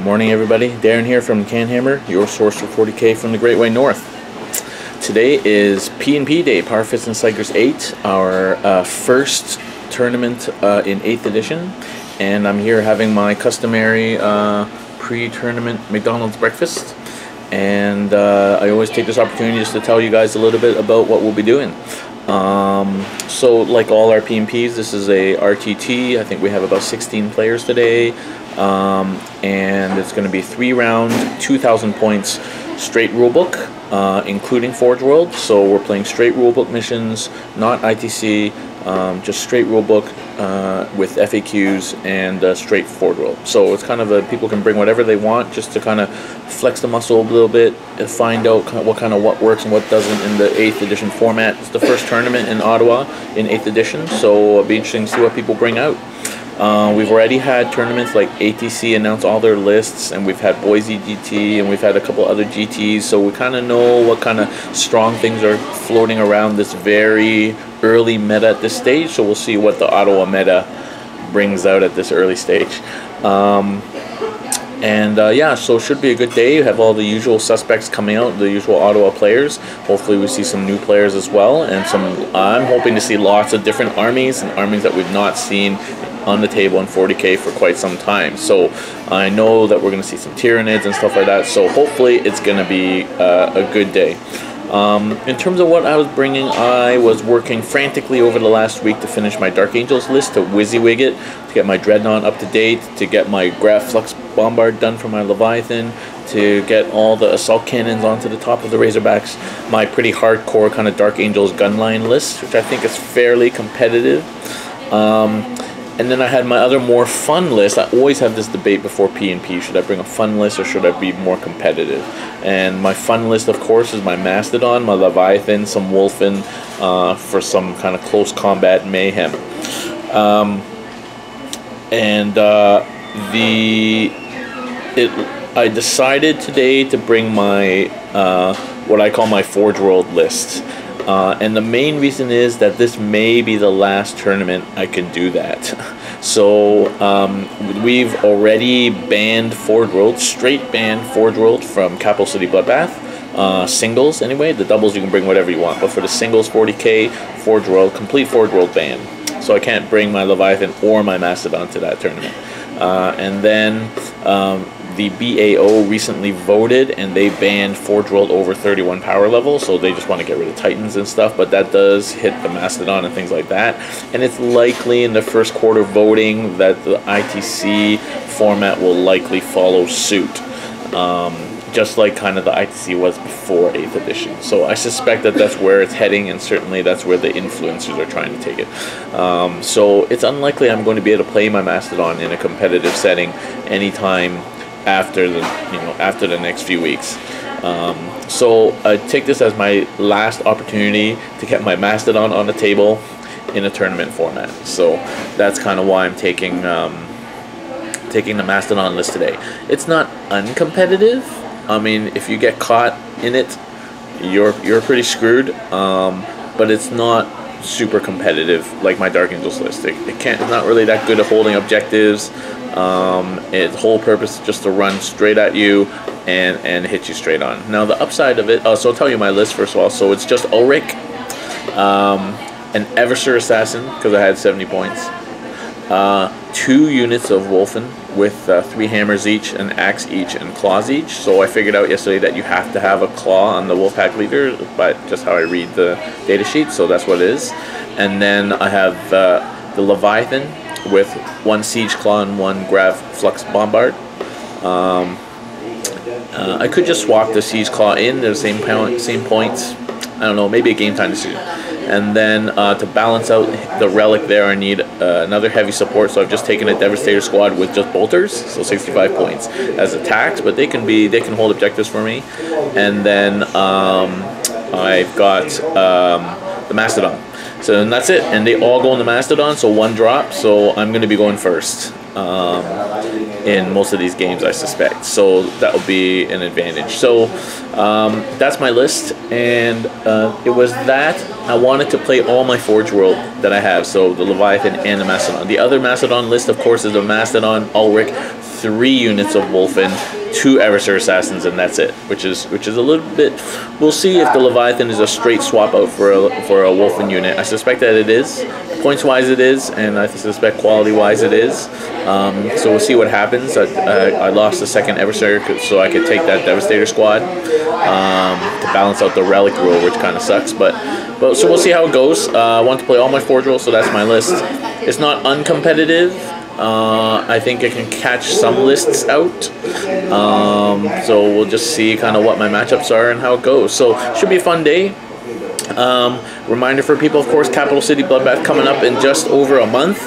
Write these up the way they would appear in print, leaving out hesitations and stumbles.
Morning everybody, Darren here from CanHammer, your source for 40K from the Great Way North. Today is P&P Day, Powerfist and Psykers 8, our first tournament in 8th edition, and I'm here having my customary pre-tournament McDonald's breakfast, and I always take this opportunity just to tell you guys a little bit about what we'll be doing. So like all our P&Ps, this is a RTT. I think we have about 16 players today. And it's going to be 3-round, 2,000 points, straight rulebook, including Forge World. So we're playing straight rulebook missions, not ITC, just straight rulebook with FAQs and straight Forge World. So it's kind of people can bring whatever they want just to kind of flex the muscle a little bit and find out what works and what doesn't in the 8th edition format. It's the first tournament in Ottawa in 8th edition, so it'll be interesting to see what people bring out. We've already had tournaments like ATC announce all their lists, and we've had Boise GT, and we've had a couple other GTs, so we kind of know what kind of strong things are floating around this very early meta at this stage, so we'll see what the Ottawa meta brings out at this early stage. Yeah, so it should be a good day. You have all the usual suspects coming out, the usual Ottawa players. Hopefully we see some new players as well, and I'm hoping to see lots of different armies, and armies that we've not seen on the table in 40K for quite some time. So I know that we're going to see some Tyranids and stuff like that, so hopefully it's going to be a good day. In terms of what I was bringing, I was working frantically over the last week to finish my Dark Angels list, to WYSIWYG it, to get my Dreadnought up to date, to get my Grav Flux Bombard done for my Leviathan, to get all the assault cannons onto the top of the Razorbacks, my pretty hardcore kind of Dark Angels gunline list, which I think is fairly competitive. And then I had my other more fun list. I always have this debate before P&P. Should I bring a fun list or should I be more competitive? And my fun list, of course, is my Mastodon, my Leviathan, some Wolfen for some kind of close combat mayhem. I decided today to bring my what I call my Forge World list. And the main reason is that this may be the last tournament I can do that. So we've already banned Forge World, straight banned Forge World from Capital City Bloodbath. Singles anyway, the doubles you can bring whatever you want, but for the singles 40K, Forge World, complete Forge World ban. So I can't bring my Leviathan or my Mastodon to that tournament. And then the BAO recently voted and they banned Forge World over 31 power level, so they just want to get rid of Titans and stuff, but that does hit the Mastodon and things like that. And it's likely in the first quarter voting that the ITC format will likely follow suit. Just like kind of the ITC was before 8th edition. So I suspect that that's where it's heading, and certainly that's where the influencers are trying to take it. So it's unlikely I'm going to be able to play my Mastodon in a competitive setting anytime after the next few weeks. So I take this as my last opportunity to get my Mastodon on the table in a tournament format. So that's kind of why I'm taking the Mastodon list today. It's not uncompetitive. I mean, if you get caught in it, you're pretty screwed. But it's not super competitive like my Dark Angels list. It's not really that good at holding objectives. Its whole purpose is just to run straight at you and hit you straight on. Now the upside of it, so I'll tell you my list first of all. So it's just Ulrich, an Eversur Assassin because I had 70 points, 2 units of Wolfen with 3 hammers each, an axe each, and claws each. So I figured out yesterday that you have to have a claw on the Wolfpack leader, but just how I read the data sheet, so that's what it is. And then I have the Leviathan with 1 Siege Claw and 1 Grav Flux Bombard. I could just swap the Siege Claw in, they're the same points. I don't know, maybe a game time decision. And then to balance out the relic there, I need another heavy support, so I've just taken a Devastator squad with just bolters, so 65 points as attacks, but they can hold objectives for me. And then I've got the Mastodon. So then that's it, and they all go in the Mastodon, so 1 drop, so I'm going to be going first. in most of these games, I suspect. So that will be an advantage. So that's my list, and it was that I wanted to play all my Forge World that I have. So the Leviathan and the Mastodon. The other Mastodon list, of course, is the Mastodon, Ulrich, 3 units of Wolfen, 2 Eversur Assassins, and that's it. Which is a little bit. We'll see if the Leviathan is a straight swap out for a Wolfen unit. I suspect that it is. Points wise it is, and I suspect quality wise it is. So we'll see what happens. I lost the second Eversur, so I could take that Devastator squad to balance out the Relic rule, which kind of sucks. But so we'll see how it goes. I want to play all my Forge rolls, so that's my list. It's not uncompetitive. I think I can catch some lists out. So we'll just see kind of what my matchups are and how it goes. So should be a fun day. Reminder for people, of course, Capital City Bloodbath coming up in just over a month.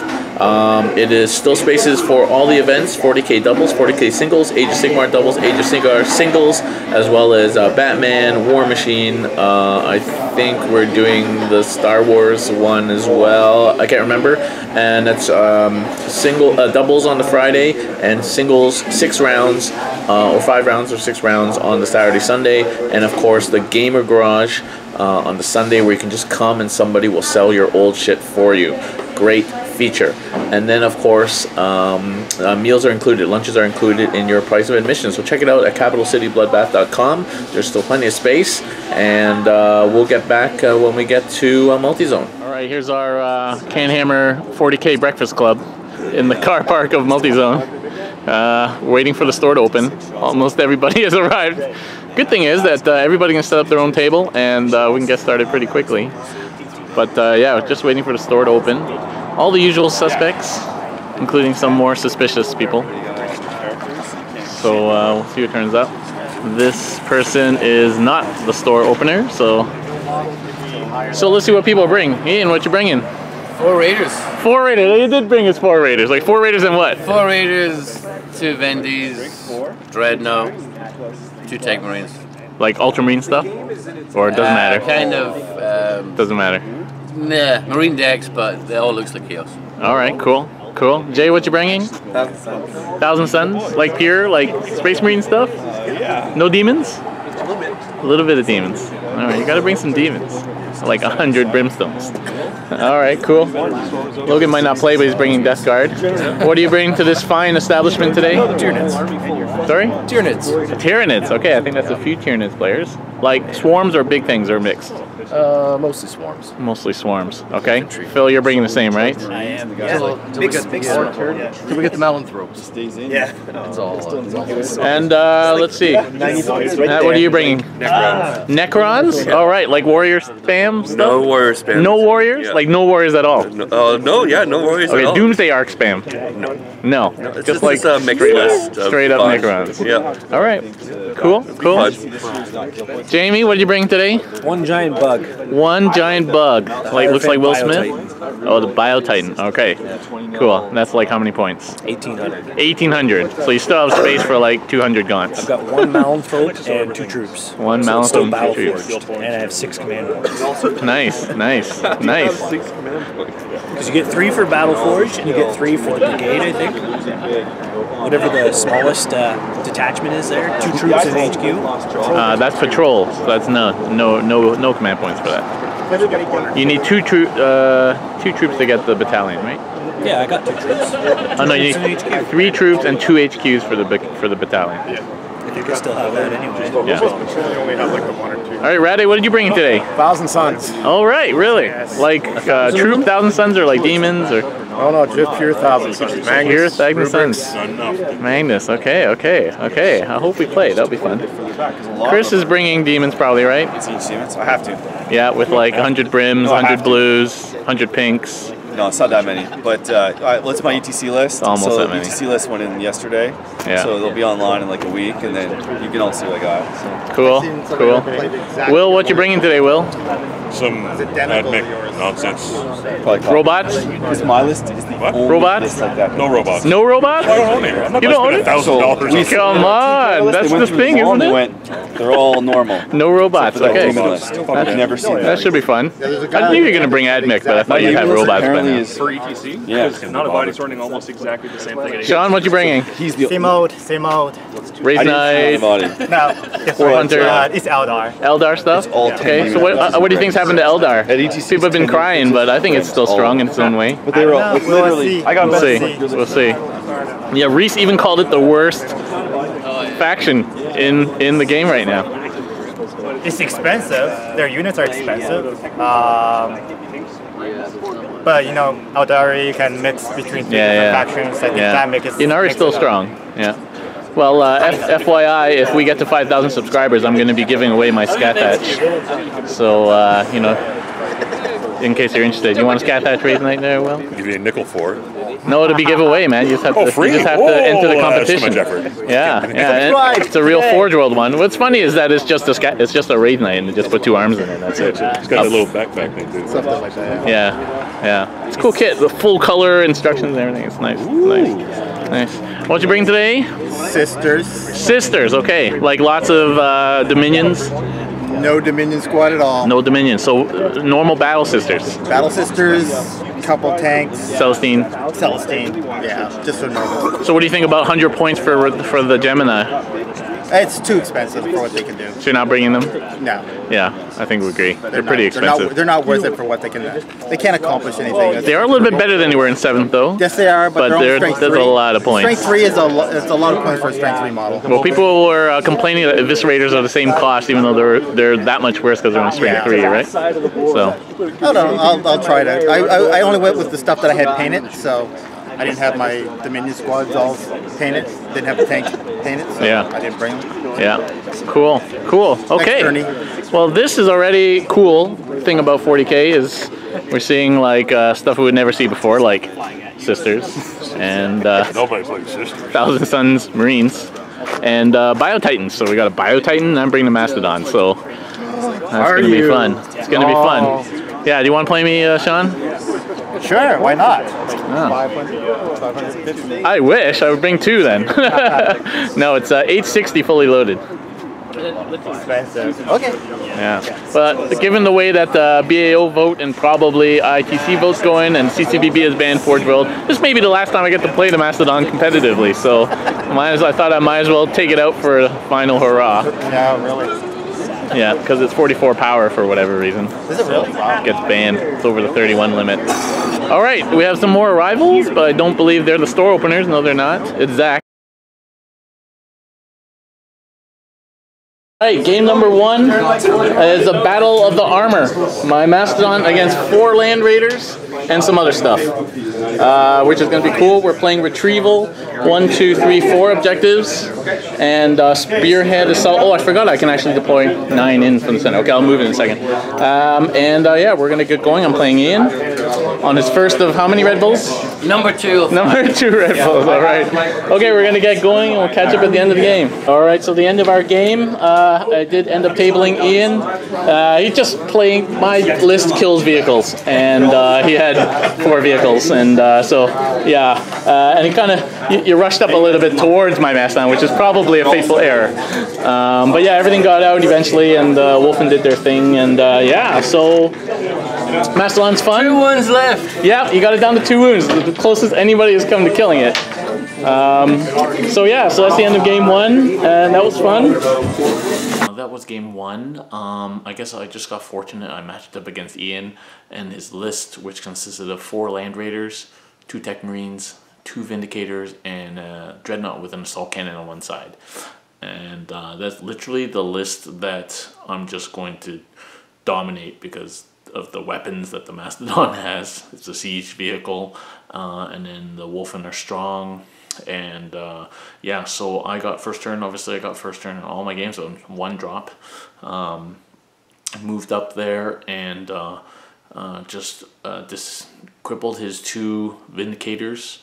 It is still spaces for all the events, 40k doubles, 40k singles, Age of Sigmar doubles, Age of Sigmar singles, as well as Batman, War Machine. I think we're doing the Star Wars one as well. I can't remember. And that's doubles on the Friday, and singles 6 rounds, or 5 rounds or 6 rounds on the Saturday, Sunday. And of course the Gamer Garage on the Sunday, where you can just come and somebody will sell your old shit for you. Great feature. And then of course meals are included, lunches are included in your price of admission, so check it out at capitalcitybloodbath.com. There's still plenty of space, and we'll get back when we get to multi-zone. All right, here's our CanHammer 40k breakfast club in the car park of multi-zone, waiting for the store to open. Almost everybody has arrived. Good thing is that everybody can set up their own table, and we can get started pretty quickly. But yeah, just waiting for the store to open. All the usual suspects, including some more suspicious people. So we'll see what turns out. This person is not the store opener, so let's see what people bring. Ian, what you bringing? 4 Raiders. 4 Raiders. You did bring us 4 Raiders. Like 4 Raiders and what? 4 Raiders, 2 Vendys, Dreadnought, 2 Tech Marines. Like Ultramarine stuff? Or it doesn't matter? Kind of. Doesn't matter. Nah, Marine decks, but it all looks like Chaos. Alright, cool. Cool. Jay, what you bringing? 1,000 Suns. 1,000 Suns? Like pure, like Space Marine stuff? Yeah. No demons? A little bit. A little bit of demons. Alright, you gotta bring some demons. Like 100 brimstones. Alright, cool. Logan might not play, but he's bringing Death Guard. What are you bringing to this fine establishment today? Tyranids. Sorry? Tyranids. Tyranids. Okay, I think that's a few Tyranids players. Like swarms or big things or mixed? Mostly swarms. Mostly swarms. Okay. Phil, you're bringing the same, right? I am. Yeah. Big swarm. Can we get the Malanthropes? Yeah. It's all. And let's see. What are you bringing? Necrons? All right, like warrior spam stuff? No warrior spam. No warriors? Yeah. Like no warriors at all? No, no warriors at all. Okay, Doomsday Arc spam? No. It's just like a mixed list. straight up Necrons. Yeah. All right. Cool. Jamie, what did you bring today? One giant bug. One giant bug. Like looks like Will Smith? Oh, the Bio-Titan. Okay. Cool. That's like how many points? 1,800. 1,800. So you still have space for like 200 gaunts. I've got 1 Malanthrope and 2 troops. 1 So it's still Malanthrope and 2 troops. battle-forged, and I have 6 command points. Nice. Because you get 3 for battle-forged, and you get 3 for the brigade, I think. Whatever the smallest detachment is there. 2 troops in HQ. That's patrol. So that's no command points for that. You need 2 troops to get the battalion, right? Yeah, I got 2 troops. Oh no, you need 3 troops and 2 HQs for the battalion. I think I still have that anyway. Yeah. All right, Rade, what did you bring in today? 1,000 Suns. All right, really? Like troop 1,000 Suns or like demons or? Oh no, just pure 1,000 Suns. Pure 1,000 Suns. Magnus. Okay. I hope we play. That'll be fun. Chris is bringing demons probably, right? I have to. Yeah, with like 100 brims, 100 blues, 100 pinks. No, it's not that many. But let's my UTC list. Almost so that many. UTC list went in yesterday. Yeah. So they'll be online in like a week, and then you can all see what I got. So. Cool. Will, what you bringing today, Will? Some Nonsense. Robots? It's my list. Is the What? only Robots? list like that. No robots. No robots? I don't own it. I'm not You don't own it? $1,000. Come on, that's the thing, isn't They it? went, they're all normal. No robots, Except for that okay. demon list. I've never seen That that. should be fun. I knew you were going to bring Admech, but I thought you'd have robots by now. For ETC? Yeah. Because not a body sorting almost exactly the same thing. Sean, what you bringing? He's the Same old, same old. Raise Knight, body. No, Hunter. it's Eldar. Eldar stuff? all Okay, so what do you think's happened to Eldar? People have been crying, but I think it's still strong in its own way. But they were all, literally. We'll see. We'll see. Yeah, Reese even called it the worst faction in the game right now. It's expensive. Their units are expensive. But you know, Eldari can mix between three different factions. I think that makes it. Inari's still strong. Yeah. Well, FYI, if we get to 5,000 subscribers, I'm going to be giving away my Scat Hatch. So, you know, in case you're interested, you want a Scat Hatch Raise Knight there, Will? Give you a nickel for it. No, it'll be giveaway, man. You just have to, free? you just have to enter the competition. That's too much effort. Yeah, it's a real Forge World one. What's funny is that it's just a Raise Knight, and they just put 2 arms in it. That's it. It's got a little backpack thing too. Something like that. Yeah. It's a cool kit. The full color instructions and everything. It's nice. Nice. What you bring today? Sisters. Sisters. Okay. Like lots of Dominions. No Dominion squad at all. No Dominion. So normal Battle Sisters. Battle Sisters, couple tanks. Celestine. Yeah, just so normal. So what do you think about 100 points for the Gemini? It's too expensive for what they can do. So you're not bringing them? No. Yeah, I think we agree. They're pretty expensive. They're not worth it for what they can do. They can't accomplish anything. They are a little bit better than they were in 7th, though. Yes, they are, but they're there's strength 3. a lot of points. Strength 3 is a lot of points for a strength 3 model. Well, people were complaining that Eviscerators are the same cost, even though they're that much worse because they're on strength 3, right? So. I don't know. I'll try it out. I only went with the stuff that I had painted, so I didn't have my Dominion squads all painted. Didn't have the tanks painted, so I didn't bring them. Yeah. Cool. Okay. Well, this is already cool. Thing about 40K is we're seeing like stuff we would never see before, like Sisters and Nobody's like Sisters. Thousand Suns Marines and Bio Titans. So we got a Bio Titan and I'm bringing a Mastodon. So that's gonna be fun. It's gonna be fun. Yeah. Do you want to play me, Sean? Sure, why not? I wish. I would bring 2 then. No, it's 860 fully loaded. Expensive. Okay. Yeah. But given the way that the BAO vote and probably ITC vote's going and CCBB has banned Forge World, this may be the last time I get to play the Mastodon competitively. So I thought I might as well take it out for a final hurrah. No, really. Yeah, because it's 44 power for whatever reason. Is it really? Wow. Gets banned. It's over the 31 limit. All right, we have some more arrivals, but I don't believe they're the store openers. No, they're not. It's Zach. All right, game number 1 is a Battle of the Armor. My Mastodon against 4 Land Raiders and some other stuff, which is going to be cool. We're playing Retrieval, 1, 2, 3, 4 objectives, and Spearhead Assault. Oh, I forgot I can actually deploy 9 in from the center. Okay, I'll move in a second. Yeah, we're going to get going. I'm playing Ian on his first of how many Red Bulls? Number 2. Number 2 Red Bulls, all right. Okay, we're going to get going and we'll catch up at the end of the game. All right, so the end of our game, I did end up tabling Ian. He just playing, my list kills vehicles, and he had 4 vehicles, and so yeah, and he kind of, you rushed up a little bit towards my Mastodon, which is probably a fateful error. But yeah, everything got out eventually, and Wolfen did their thing, and yeah, so Mastodon's fun. 2 wounds left. Yeah, you got it down to 2 wounds, the closest anybody has come to killing it. So yeah, so that's the end of game 1, and that was fun. That was game 1. I guess I just got fortunate. I matched up against Ian and his list, which consisted of 4 Land Raiders, 2 Tech Marines, 2 Vindicators, and a Dreadnought with an assault cannon on one side. And that's literally the list that I'm just going to dominate because of the weapons that the Mastodon has. It's a siege vehicle, and then the Wolfen are strong. And yeah, so I got first turn. Obviously I got first turn in all my games, so 1 drop. Moved up there and just crippled his 2 Vindicators.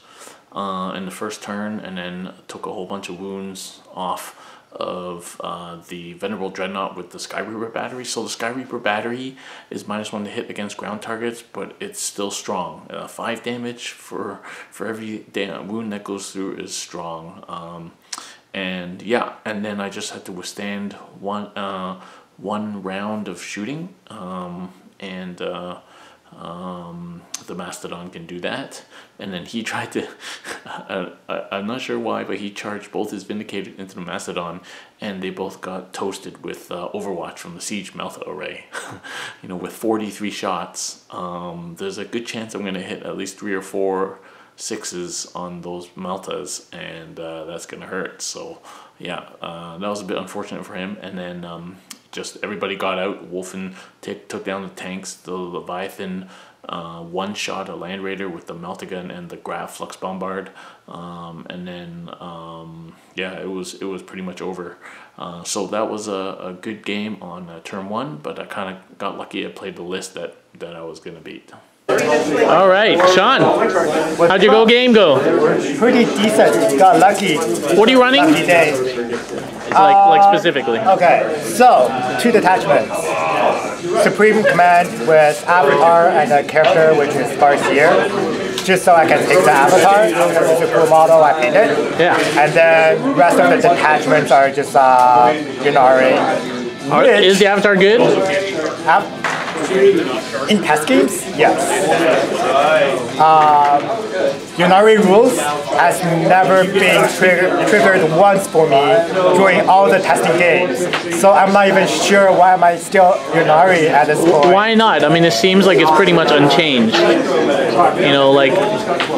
in the first turn, and then took a whole bunch of wounds off of the Venerable Dreadnought with the Sky Reaper battery. So the Sky Reaper battery is -1 to hit against ground targets, but it's still strong. 5 damage for every wound that goes through is strong. And yeah, and then I just had to withstand one round of shooting, and the Mastodon can do that. And then he tried to, I'm not sure why, but he charged both his Vindicator into the Mastodon, and they both got toasted with Overwatch from the Siege Melta array. You know, with 43 shots, there's a good chance I'm going to hit at least 3 or 4 6s on those Meltas, and that's going to hurt. So yeah, that was a bit unfortunate for him. And then just everybody got out. Wolfen took down the tanks. The Leviathan one-shot a Land Raider with the Meltagun and the Grav Flux Bombard, and then yeah, it was pretty much over. So that was a good game on turn 1, but I kind of got lucky. I played the list that I was gonna beat. All right, Sean, how'd your game go? Pretty decent. Got lucky. What are you running? Lucky day. Like specifically. Okay, so 2 detachments. Supreme Command with Avatar and a character which is Farseer, just so I can take the Avatar, because it's a cool model, I painted. Yeah. And then rest of the detachments are just Yunari. Is the Avatar good? In test games, yes. Yunari rules has never been triggered once for me during all the testing games. So I'm not even sure why am I still Yunari at this point. Why not? I mean, it seems like it's pretty much unchanged. You know, like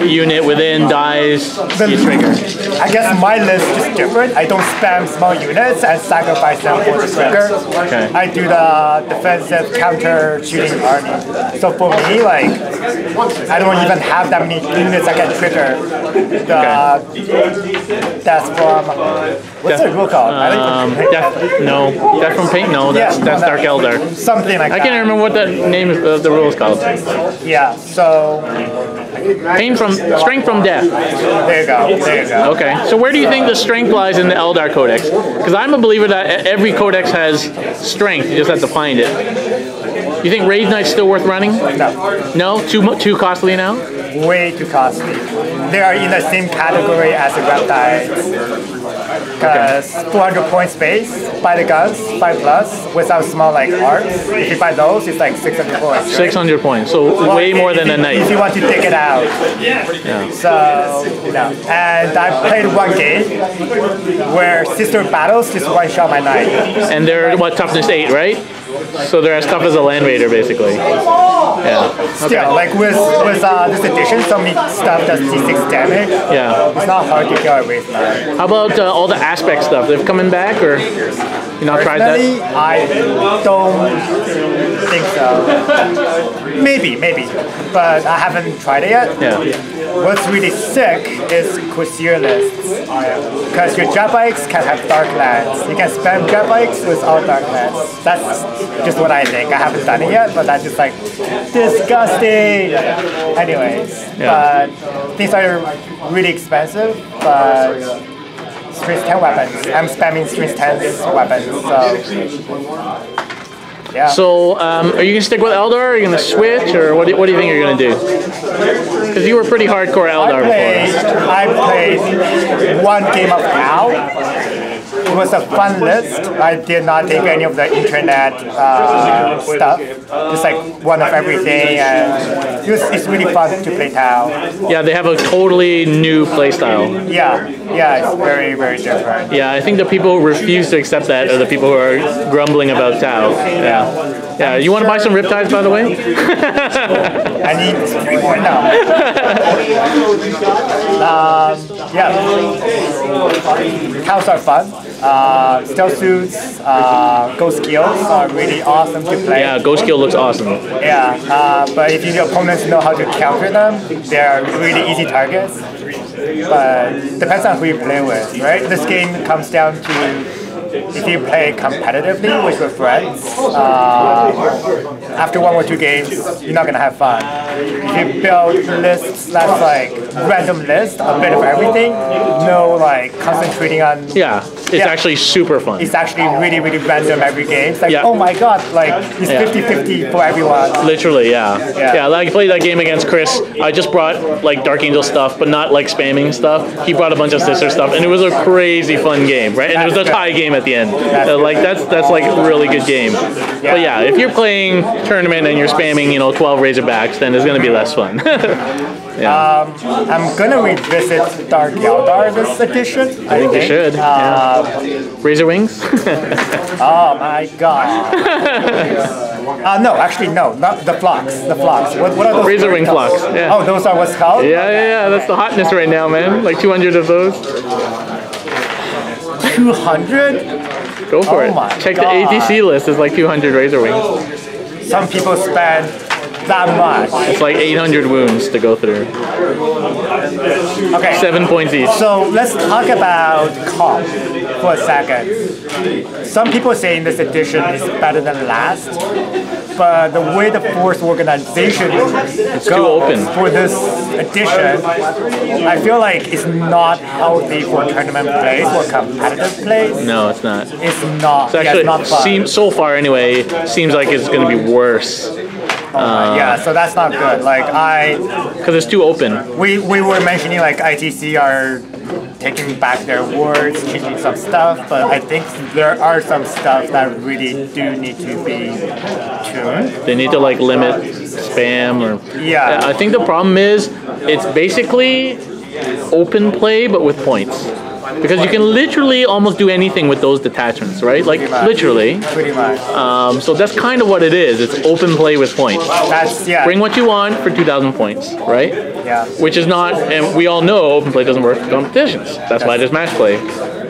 unit within dies, you trigger. I guess my list is different. I don't spam small units and sacrifice them for the trigger. Okay. I do the defensive counter shooting army. So for me, like, I don't even have that many units I can trigger. That's from, what's the rule called? Death from Paint? No, that's Dark Eldar. Something like that. I can't remember what the name of the rule is called. Yeah, so... Strength from Death. There you go, there you go. Okay, so where do you think the strength lies in the Eldar Codex? Because I'm a believer that every codex has strength, you just have to find it. You think Raid Knight's still worth running? No. No? Too costly now? Way too costly. They are in the same category as the Reptiles. Because 400 points base, buy the guns, 5+, without small like arcs. If you buy those, it's like 600 points. Right? 600 points, so way more than a knight. If you want to dig it out. Yeah. So, no. And I played one game where Sister Battles just one-shot my knight. And they're, what, toughness 8, right? So they're as tough as a Land Raider, basically. Yeah. Still, like with this edition, so many stuff does D6 damage. Yeah. It's not hard to kill a Wraith Knight. How about all the aspect stuff? They've coming back, or you not tried that? I don't think so. Maybe, but I haven't tried it yet. Yeah. What's really sick is Coursier lists, because your jet bikes can have dark lands. You can spam jet bikes with all dark lands. That's just what I think. I haven't done it yet, but that's just like disgusting. Anyways, but things are really expensive, but Strength 10 weapons. I'm spamming Strength 10 weapons, so yeah. So, are you gonna stick with Eldar? Are you gonna switch, or what do you think you're gonna do? Because you were pretty hardcore Eldar before. I played one game of WoW. It was a fun list. I did not take any of the internet stuff. Just like one of everything, and it's really fun to play Tau. Yeah, they have a totally new playstyle. Yeah, it's very, very different. Yeah, I think the people who refuse to accept that are the people who are grumbling about Tau. Yeah. You want to buy some Riptides, by the way? I need 3 more now. Taus are fun. Stealth suits, ghost skills are really awesome to play. Yeah, ghost skill looks awesome. Yeah, but if your opponents know how to counter them, they're really easy targets. But depends on who you play with, right? This game comes down to if you play competitively with your friends, after 1 or 2 games, you're not gonna have fun. If you build lists that's like random list, a bit of everything. No like concentrating on. Yeah, it's actually super fun. It's actually really, really random every game. It's like, Yeah. oh my god, like it's 50-50 for everyone. Literally, yeah. Like, I played that game against Chris. I just brought like Dark Angel stuff, but not like spamming stuff. He brought a bunch of sister stuff, and it was a crazy fun game, right? And it was a tie game at the end. Like that's like a really good game. But yeah, if you're playing tournament and you're spamming, 12 Razorbacks, then it's gonna be less fun. I'm gonna revisit Dark Eldar this edition. I think you should. Razor Wings? Oh my god. No, actually no, not the flocks. The flocks. What are those? Razor Wing flocks. Yeah. Oh, those are what's called? Yeah. That's the hotness right now, man. Like 200 of those. 200? Go for it. My Check god. the ATC list. It's like 200 Razor Wings. Some people spend that much. It's like 800 wounds to go through. Okay. 7 points each. So let's talk about comp for a second. Some people saying this edition is better than last, but the way the force organization It's too open. for this edition, I feel like it's not healthy for tournament plays or competitive plays. No, it's not. It's not. It's actually, it's not fun. so far anyway, seems like it's going to be worse. Yeah, so that's not good. Like because it's too open. we were mentioning like ITC are taking back their words, changing some stuff, but I think there are some stuff that really do need to be tuned. They need to like limit spam or. Yeah. I think the problem is it's basically open play but with points. Because you can literally almost do anything with those detachments, right? Like literally. Pretty much. So that's kind of what it is. It's open play with points. That's Bring what you want for 2,000 points, right? Yeah. Which is not, and we all know open play doesn't work for competitions. That's why there's match play.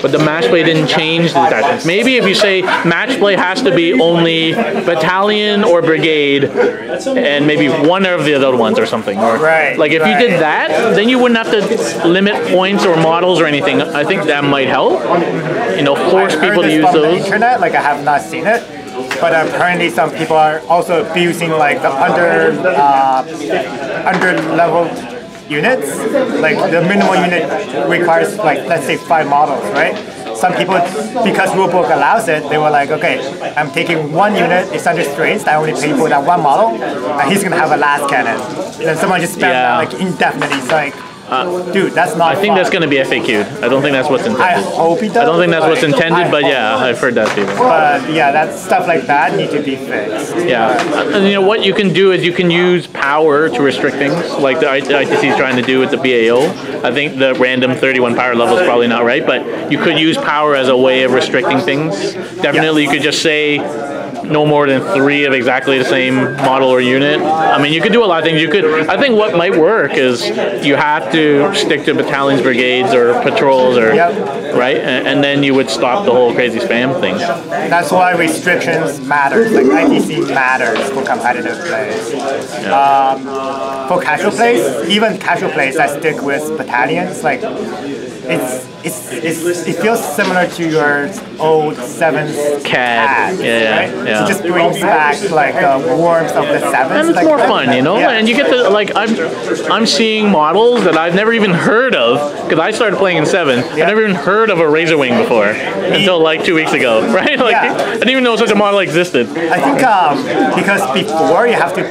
But the match play didn't change the detachments. Maybe if you say match play has to be only battalion or brigade, and maybe one of the other ones or something. Or, Right, like if you right. did that, then you wouldn't have to limit points or models or anything. I think that might help. Force I've people heard to this use from the those. internet, like I have not seen it, but apparently some people are also abusing like the under level units. Like the minimal unit requires like let's say 5 models, right? Some people, because rulebook allows it, they were like, okay, I'm taking 1 unit, it's under strains, I only pay for that 1 model, and he's gonna have a last cannon. And then someone just spam that like indefinitely. It's like, dude, that's not. I think that's going to be FAQ'd. I don't think that's what's intended. I hope he does. I don't think that's what's intended, but I yeah, I've heard that too. But yeah, that stuff like that need to be fixed. Yeah, and what you can do is you can use power to restrict things, like the ITC is trying to do with the BAO. I think the random 31 power level is probably not right, but you could use power as a way of restricting things. Definitely, you could just say no more than 3 of exactly the same model or unit. I mean, you could do a lot of things. You could. I think what might work is you have to stick to battalions, brigades, or patrols, or right, and then you would stop the whole crazy spam thing. That's why restrictions matter. Like ITC matters for competitive plays. For casual plays, even casual plays that stick with battalions, like it feels similar to your old 7th CAD, yeah. It just brings back like the warmth of the 7th. And it's like, more fun, and you get to like I'm seeing models that I've never even heard of because I started playing in 7th. I've never even heard of a Razor Wing before until like 2 weeks ago, right? Like I didn't even know such a model existed. I think because before you have to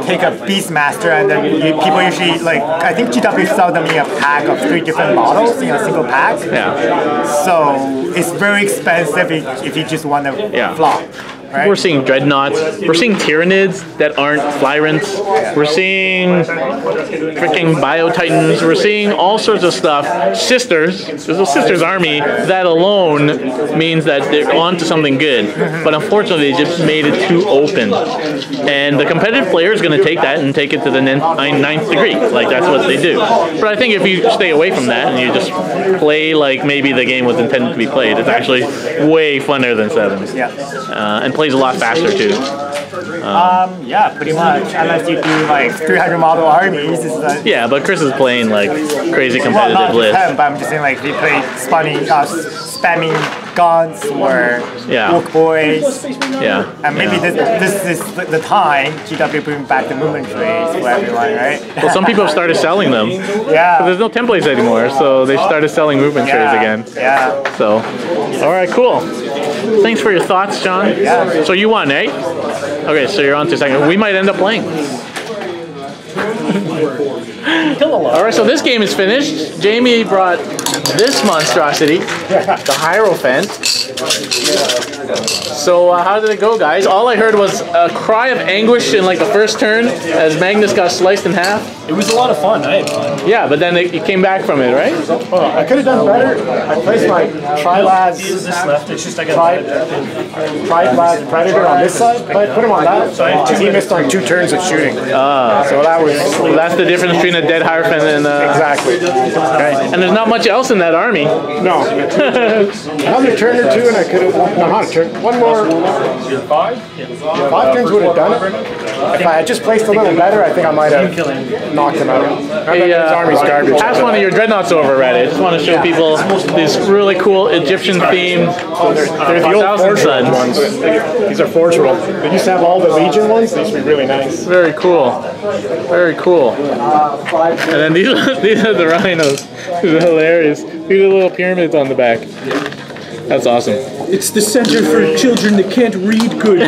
take a Beastmaster and then people usually like, I think GW sell them in a pack of 3 different models in a single pack. Yeah. So it's very expensive if you just want to flop. Right? We're seeing dreadnoughts. We're seeing Tyranids that aren't Flyrants. We're seeing freaking Bio Titans. We're seeing all sorts of stuff. Sisters. There's a Sisters army. That alone means that they're onto something good. But unfortunately, they just made it too open. And the competitive player is going to take that and take it to the ninth degree. Like that's what they do. But I think if you stay away from that and you just play like maybe the game was intended to be played, it's actually way funner than 7. Yeah. And play plays a lot faster too. Yeah, pretty much. Unless you do like 300 model armies. It's like, Yeah, but Chris is playing like crazy well, competitive not lists. him, but I'm just saying like we play spamming guns or Yeah. Wook boys. Yeah. And maybe this is the time GW bring back the movement trays for everyone, right? Well, some people have started selling them. Yeah. There's no templates anymore, so they started selling movement trays again. Yeah. So, all right, cool. Thanks for your thoughts, John. Yeah. So you won, eh? Okay, so you're on to second. We might end up playing. All right, so this game is finished. Jamie brought this monstrosity, the Hierophant. So how did it go, guys? All I heard was a cry of anguish in like the first turn as Magnus got sliced in half. It was a lot of fun. I had fun. Yeah, but then you came back from it, right? I could have done better. I placed my Trilaz Left. It's just I got Predator on this side, but I put him on that. Because he missed on 2 turns of shooting. So that was... That's the difference between a dead Hierophant and Exactly. Okay. And there's not much else in that army. No. Another turn or 2 and I could have... No, not a turn. One more... 5 turns would have done it. If I had just placed a little better, I think I might have knocked him out. Hey, His army's garbage. pass one of your dreadnoughts over, Reddit. I just want to show people this really cool Egyptian themed They're the old Thousand Forge World Suns. ones. These are Forge World. They used to have all the Legion ones. These were really nice. Very cool. Very cool. And then these are the rhinos. These are hilarious. These are little pyramids on the back. That's awesome. It's the center for children that can't read good.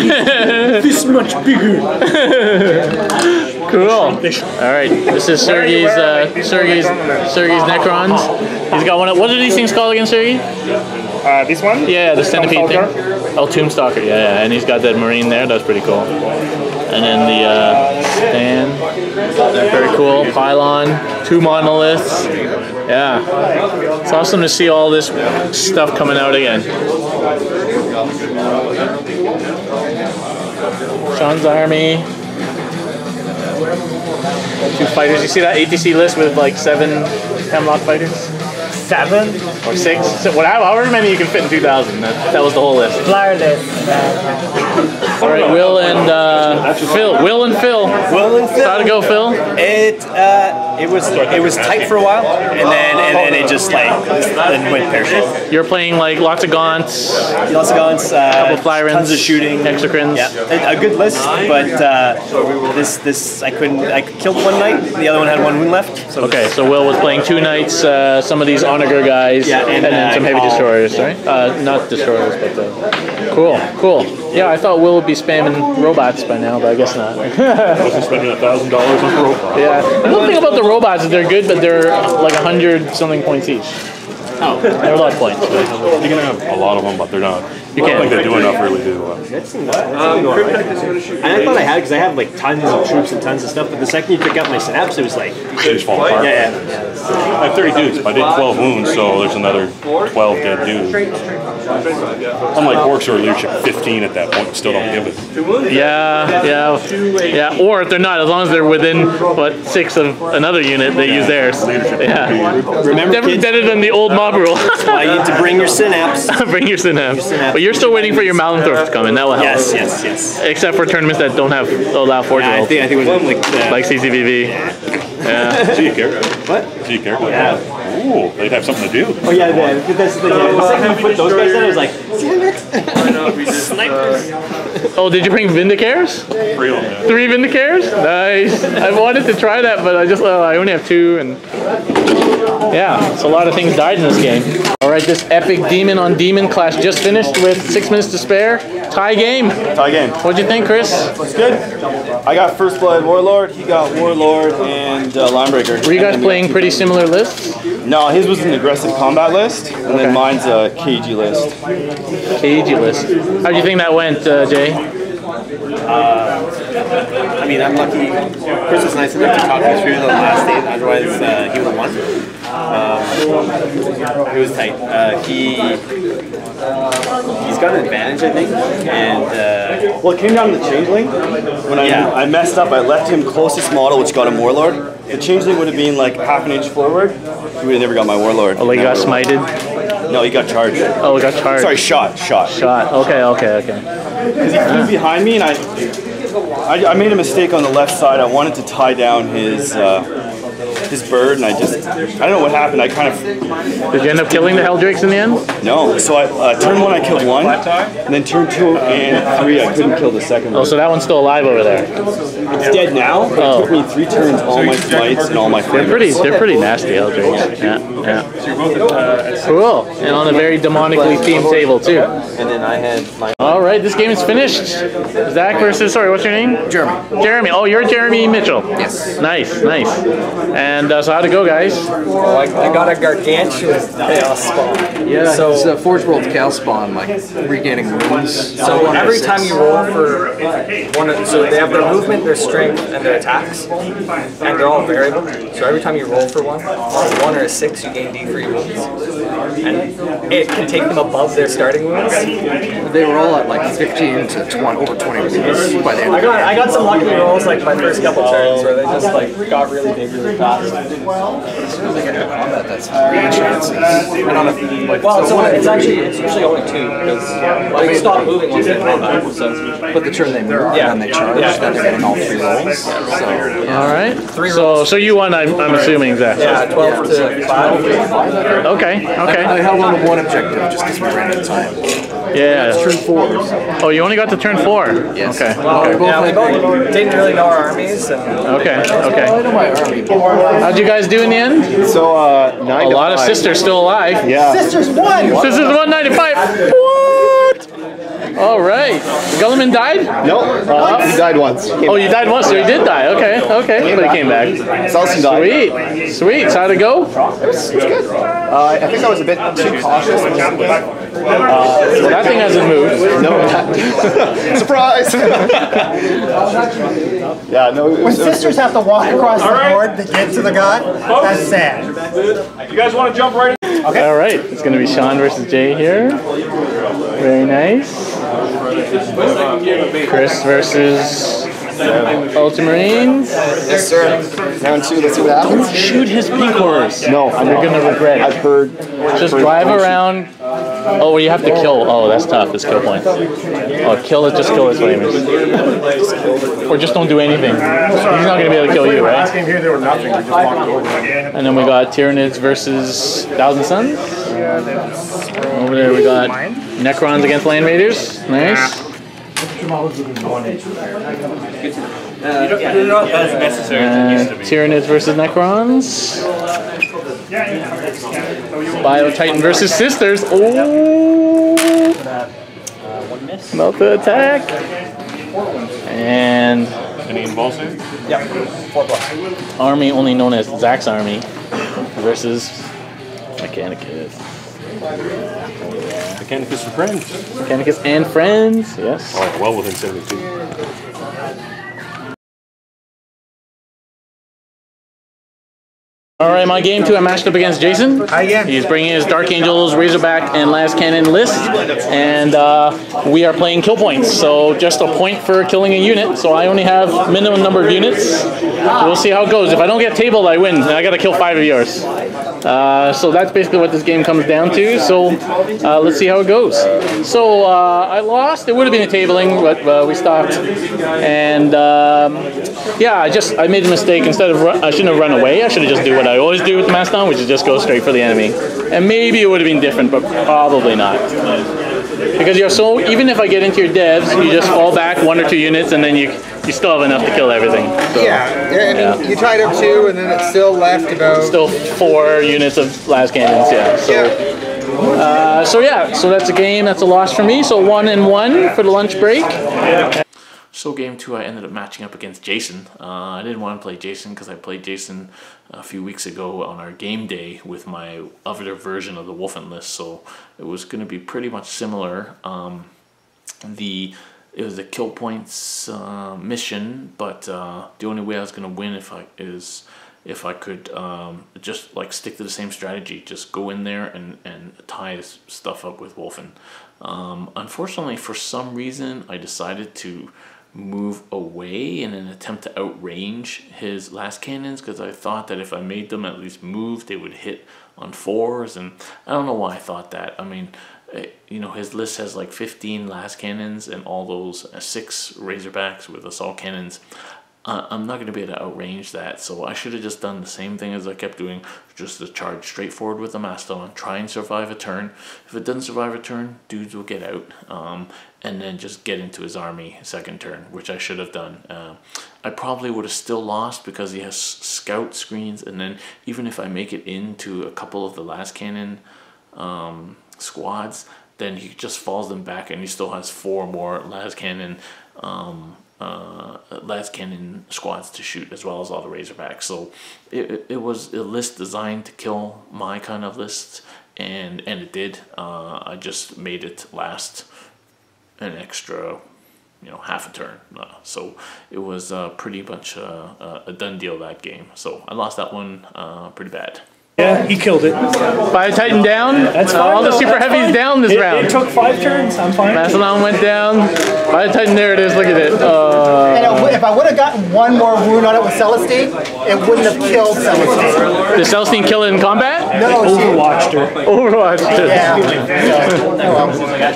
This much bigger. Cool. All right, this is Sergey's Necrons. He's got one. What are these things called again, Sergey? This one? Yeah, the centipede thing. Oh, Tombstalker. Yeah, and he's got that marine there. That's pretty cool. And then the stand. Very cool. Pylon. 2 monoliths. Yeah. It's awesome to see all this stuff coming out again. Sean's army. 2 fighters. You see that ATC list with like 7 Hemlock fighters? 7? Or 6? So however many you can fit in 2,000. That was the whole list. Flyer list. All right, Will and Phil. How'd it go, Phil? It was tight for a while, and then it just then went pear-shaped. You're playing like lots of gaunts, couple of Flyrants, tons of shooting, Exocrines. Yeah, a good list, but this I killed one knight. The other one had 1 wound left. So Okay, so Will was playing 2 knights, some of these Onager guys, and then some heavy destroyers, right? Not destroyers, but cool. Yeah, I thought Will would be spamming robots by now, but I guess not. I wasn't spending $1,000 on robots. Yeah, the little thing about the robots is they're good, but they're like 100-something points each. Oh, they're a lot of points. You can have a lot of them, but they're not. You I can't. don't think they do enough really do. And I thought I had because I have like tons of troops and tons of stuff, but the second you pick up my synapse, it was like They just fall apart. yeah. I have 30 dudes. I did 12 wounds, so there's another 12 dead dudes. Unlike orcs who are leadership 15 at that point, and still don't give it. Yeah. Or if they're not, as long as they're within 6 of another unit, they use theirs. Yeah. Remember, Never kids, better than the old mob rule. I need to bring your synapse. Bring your synapse. But you're still waiting for your Malenthorpe to come in. That will help. Yes. Except for tournaments that don't allow Forge I World. think it was Like CCVV. Yeah. So you care? What? So you care? Yeah. Ooh, they'd have something to do. Oh yeah, that's the thing. The second you put those guys in, I was like, damn it. Snipers. Oh, did you bring Vindicares? 3 of them. 3 Vindicares? Nice. I wanted to try that, but I only have 2, and yeah, so a lot of things died in this game. All right, this epic demon on demon clash just finished with 6 minutes to spare. Tie game. What'd you think, Chris? It's good. I got First Blood Warlord, he got Warlord and Linebreaker. Were you guys playing pretty similar lists? No, his was an aggressive combat list, and then mine's a KG list. KG list. How do you think that went, Jay? I mean, I'm lucky. Chris was nice enough to talk me through the last day. Otherwise, he would have won. It was tight. He's got an advantage, I think. And Well, it came down to the Changeling. When I messed up, I left him closest model, which got him Warlord. The Changeling would have been like half an inch forward. He would have never got my Warlord. Oh, like he got smited? No, he got charged. Oh, he got charged. Sorry, shot. Okay. Because he flew behind me, and I made a mistake on the left side. I wanted to tie down his bird, and I don't know what happened. I kind of... Did you end up killing the Helldrakes in the end? No. So turn 1 I killed 1, and then turn 2 and 3 I couldn't kill the second one. Oh, so that one's still alive over there. It's dead now, but it took me 3 turns, all my smites and all my favorites. They're pretty nasty, Helldrakes. Yeah. Cool. And on a very demonically themed table, too. And then I had my... All right, this game is finished. Zach versus, sorry, what's your name? Jeremy. Jeremy. Oh, you're Jeremy Mitchell. Yes. Nice. And so how'd it go, guys? Well, I got a gargantuan chaos spawn. Yeah, so it's a Forge World chaos spawn, like regaining wounds. So every time you roll for so they have their movement, their strength, and their attacks, and they're all variable. So every time you roll for one, on a 1 or a 6, you gain D3 wounds, and it can take them above their starting wounds. They were all at like 15 to 20, over 20 wounds by the end. I got some lucky rolls like my first couple turns where they just like got really big really fast. As soon as they get into combat, that's 3 chances. And on a, like, well, so it's usually only 2 because they stop moving once they combat. So. But the turn they move and then they charge, then they're getting all 3 rolls. So, all right. 3 rolls. So you won, I'm assuming, Zach. Yeah, 12 to 5. Okay. I held on to 1 objective just because we ran out of time. Yeah. Turn 4. Oh, you only got to turn 4. Yes. Okay. Well, yeah, we both didn't really know our armies. And okay. I know my army. How'd you guys do in the end? So 9 a lot of sisters still alive. Yeah. Sisters won! Sisters 195. What? All right. Gulliman died? No, he died once. Oh, you died once, so he did die. Okay. But he came back. Selson died. Sweet. So how'd it go? It was good. I think I was a bit too cautious. So that thing hasn't moved. No. Surprise! Yeah, no. When sisters have to walk across the board to get to the god, that's sad. You guys want to jump right in? Okay. All right. It's going to be Sean versus Jay here. Very nice. Chris versus Ultramarines. Yes, sir. Round 2, let's see what happens. Shoot his pink horse. No, you're going to regret it. I've heard. Just drive around. Oh, well, you have to kill. Oh, that's tough. It's kill points. Oh, kill it. Just kill his flamers. Or just don't do anything. He's not going to be able to kill you, right? Last game here, there were nothing. We just walked over. And then we got Tyranids versus Thousand Suns. Over there we got Necrons against Land Raiders. Nice. You're not as necessary as it used to be. Tyranids versus Necrons. Bio Titan versus Sisters. Oh! About to attack. And Any involved? Yeah, 4+. army only known as Zach's army versus Mechanicus. Mechanicus for friends. Mechanicus and friends, yes. Oh, well within 72. All right, my game 2, I matched up against Jason. Hi again. He's bringing his Dark Angels, Razorback, and Last Cannon list, and we are playing kill points. So just a point for killing a unit. So I only have minimum number of units. We'll see how it goes. If I don't get tabled, I win, and I got to kill 5 of yours. So that's basically what this game comes down to. So let's see how it goes. So I lost. It would have been a tabling, but we stopped. And yeah, I made a mistake. Instead of I shouldn't have run away. I should have just do what I always do with the Mastodon, which is just go straight for the enemy. And maybe it would have been different, but probably not. Because you're so, even if I get into your devs, you just fall back 1 or 2 units, and then you still have enough to kill everything. So, I mean, you tied up 2, and then it still left about... Still 4 units of Last Cannons, yeah. So that's a game. That's a loss for me. So 1-1 for the lunch break. So game 2, I ended up matching up against Jason. I didn't want to play Jason because I played Jason a few weeks ago on our game day with my other version of the Wolfen list, so it was going to be pretty much similar. It was a kill points mission, but the only way I was going to win if I could just like stick to the same strategy, just go in there and tie stuff up with Wolfen. Unfortunately, for some reason, I decided to move away in an attempt to outrange his Last Cannons, because I thought that if I made them at least move, they would hit on 4s, and I don't know why I thought that. I mean, you know, his list has like 15 las cannons and all those 6 razorbacks with assault cannons. I'm not going to be able to outrange that, so I should have just done the same thing as I kept doing, just to charge straight forward with the Mastodon, try and survive a turn. If it doesn't survive a turn, dudes will get out, and then just get into his army second turn, which I should have done. I probably would have still lost because he has scout screens, and then even if I make it into a couple of the las cannon squads, then he just falls them back and he still has 4 more las cannon squads to shoot, as well as all the razorbacks. So it was a list designed to kill my kind of list, and it did. I just made it last an extra, you know, half a turn. So it was pretty much a done deal that game. So I lost that one pretty bad. Yeah, he killed it. 5 Titan down. That's fine. All the super heavies down this round. It took 5 turns. I'm fine. Mastodon went down. 5 Titan, there it is. Look at it. And if I would have gotten 1 more wound on it with Celestine, it wouldn't have killed Celestine. Did Celestine kill it in combat? No, Overwatched her. Overwatched her. Yeah.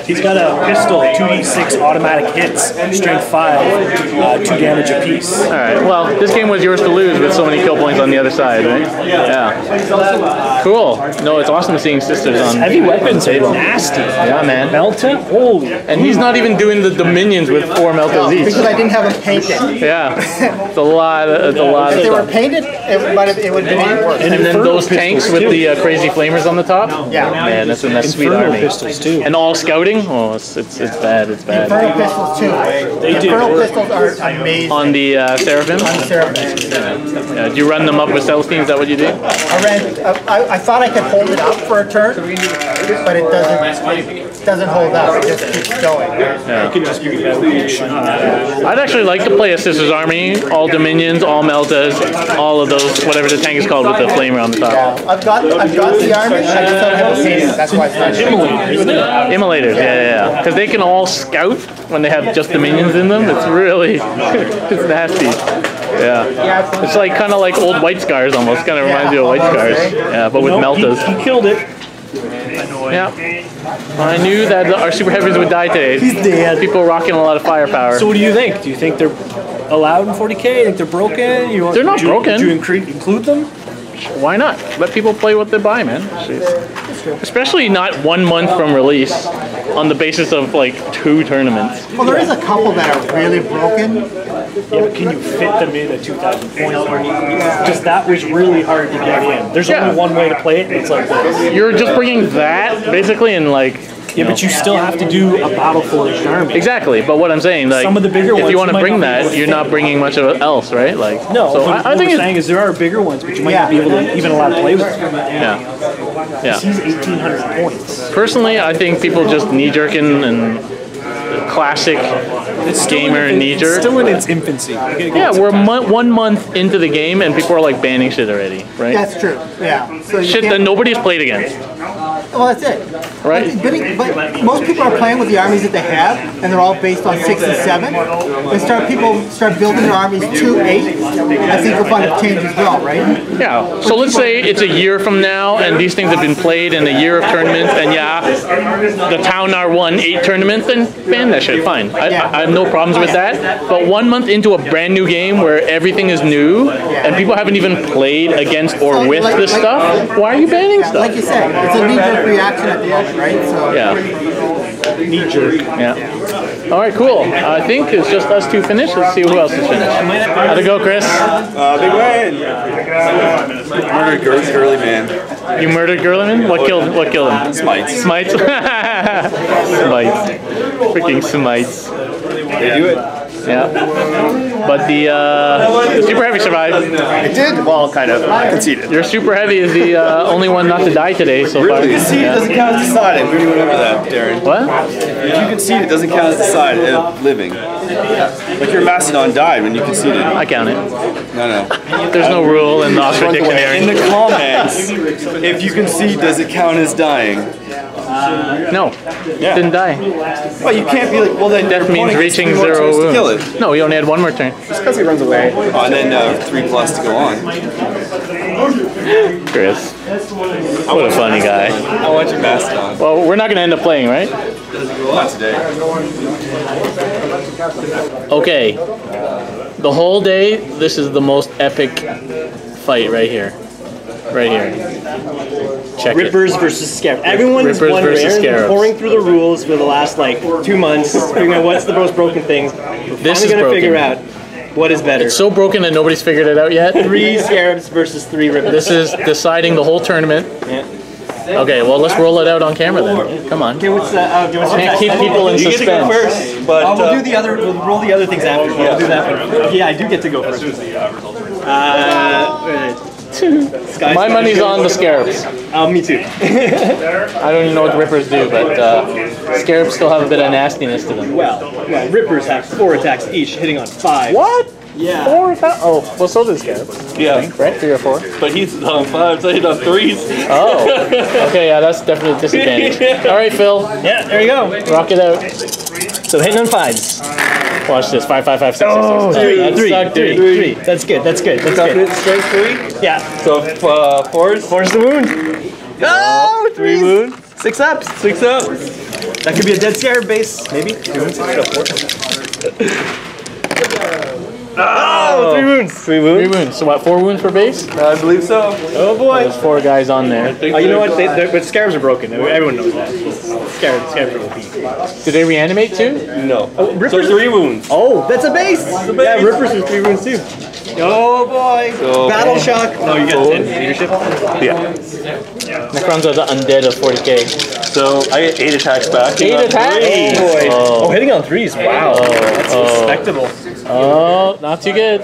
He's got a pistol, 2d6 automatic hits, strength 5, 2 damage apiece. All right. Well, this game was yours to lose with so many kill points on the other side, right? Yeah. Cool. No, it's awesome seeing sisters on heavy weapons are nasty. Yeah, man. Melta? Holy. And he's not even doing the Dominions with 4 Meltas each. Because I didn't have them painted. Yeah. It's a lot of stuff. If they were painted, it would be worse. And then those tanks with the crazy flamers on the top. Yeah. Man, that's a sweet army. Pistols too. And all scouting. Oh, it's bad. It's bad. Infernal pistols too. They do. Infernal pistols are amazing. On the Seraphim. On the Seraphim. Yeah. Do you run them up with Celestine? Is that what you do? I thought I could hold it up for a turn, but it doesn't hold up. It just keeps going. Yeah. I'd actually like to play a Sisters army, all Dominions, all Meltas, all of those, whatever the tank is called with the flamer on the top. Yeah. I've got the army, I just don't have a painted. That's why it's not Immolators, yeah. Because they can all scout when they have just Dominions in them. It's really, it's nasty. Yeah. It's like kind of like old White Scars almost. Kind of reminds you of White Scars. Yeah, but with Meltas. He killed it. Yeah. I knew that our super heavies would die today. He's dead. People rocking a lot of firepower. So what do you think? Do you think they're allowed in 40K? Do you think they're broken? They're not broken. Do you include them? Why not? Let people play what they buy, man. Jeez. Especially not 1 month from release on the basis of like 2 tournaments. Well, there is a couple that are really broken. Yeah, but can you fit them in at 2,000 points? Just that was really hard to get in. There's only one way to play it, and it's like this. You're just bringing that, basically, and like... Yeah, but you still have to do a battle-forged army. Exactly, but what I'm saying, like, some of the bigger if ones, you want to bring that, you're not bringing much of else, right? Like, no, so I think what I'm saying is there are bigger ones, but you might not be able to even allowed to play with them. Yeah. He's 1,800 points. Personally, I think people just knee-jerking and classic gamer knee-jerk. It's still in its infancy. Yeah, we're 1 month into the game and people are like banning shit already, right? That's true, yeah. So shit that nobody's played against. Well, that's it. Right? But most people are playing with the armies that they have, and they're all based on 6 and 7. And people start building their armies 2, 8. I think you'll find a change as well, right? Yeah. So let's say it's a year from now, and these things have been played in a year of tournaments, and the Townar won 8 tournaments, then ban that shit. Fine. I have no problems with that. But 1 month into a brand new game where everything is new, and people haven't even played against or with this stuff, why are you banning stuff? Like you said, it's a knee-jerk reaction at the end, right? So yeah. Knee-jerk. Yeah. All right, cool. I think it's just us 2 finished. Let's see who else is finished. How'd it go, Chris? Big win. Murdered Girly Man. You murdered Girlyman? What killed him? Smites. Smites? Smites. Freaking Smites. They do it. Yeah. But the Super Heavy survived. It did? Well, kind of. I conceded. Your Super Heavy is the only one not to die today so far. Really? Concede doesn't count as decided. We don't remember that, Darren. What? If you concede, it doesn't count as decided living. Like your Mastodon died when you conceded. I count it. No. There's no rule in the Oxford Dictionary. In the comments, if you concede, does it count as dying? No. Yeah. Didn't die. Well, you can't be like, well then death means reaching 0 wounds. Kill it. No, he only had 1 more turn. Just because he runs away. And then 3+ to go on. Chris. What a funny guy. I want your Mastodon. Well, we're not going to end up playing, right? Not today. Okay. The whole day, this is the most epic fight right here. Right here. Check Rippers it. versus Scarabs. Everyone is Rippers wondering, versus Scarabs. pouring through the rules for the last like 2 months, figuring out what's the most broken things. We're This is finally gonna broken. figure out what is better. It's so broken that nobody's figured it out yet. 3 Scarabs versus 3 Rippers. This is deciding the whole tournament. Yeah. Okay, well, let's roll it out on camera then. Come on. Okay, what's that? Can't keep people in You get to go suspense. first, but we'll do the other. We'll roll the other things after. We'll do that one. Yeah, I do get to go first. My money's on the Scarabs. Me too. I don't even know what the Rippers do, but Scarabs still have a bit of nastiness to them. Well, Rippers have 4 attacks each, hitting on 5. What? Yeah. 4 attacks? Oh, well, so does Scarabs. Yeah. Right? 3 or 4? But he's on 5s, I hit on 3s. Oh. Okay, yeah, that's definitely a disadvantage. All right, Phil. Yeah, there you go. Rock it out. So hitting on 5s. Watch this. 5, 5, 5, 6, 6, 6. Oh, That sucked, dude. 3. That's good. That's good. That's good. Strength 3? Yeah. So 4s? 4's the wound. Oh, 3 wounds? 6 ups. 6 up. That could be a dead Scarab base, maybe. 2 wounds. Oh, 3 wounds. 3 wounds? 3 wounds. So what, 4 wounds per base? I believe so. Oh boy. There's 4 guys on there. You know what? But Scarabs are broken. Everyone knows that. Scarabs are OP. Do they reanimate too? No. Oh, Rippers. So 3 wounds. Oh, that's a base. Yeah, Rippers are 3 wounds too. Oh boy. So, Battle shock. No, you get 10 leadership. Yeah. Necrons are the undead of 40k. So I get 8 attacks back. 8 attacks? Oh boy. Oh. Oh, hitting on 3s. Wow. That's respectable. Oh, not too good.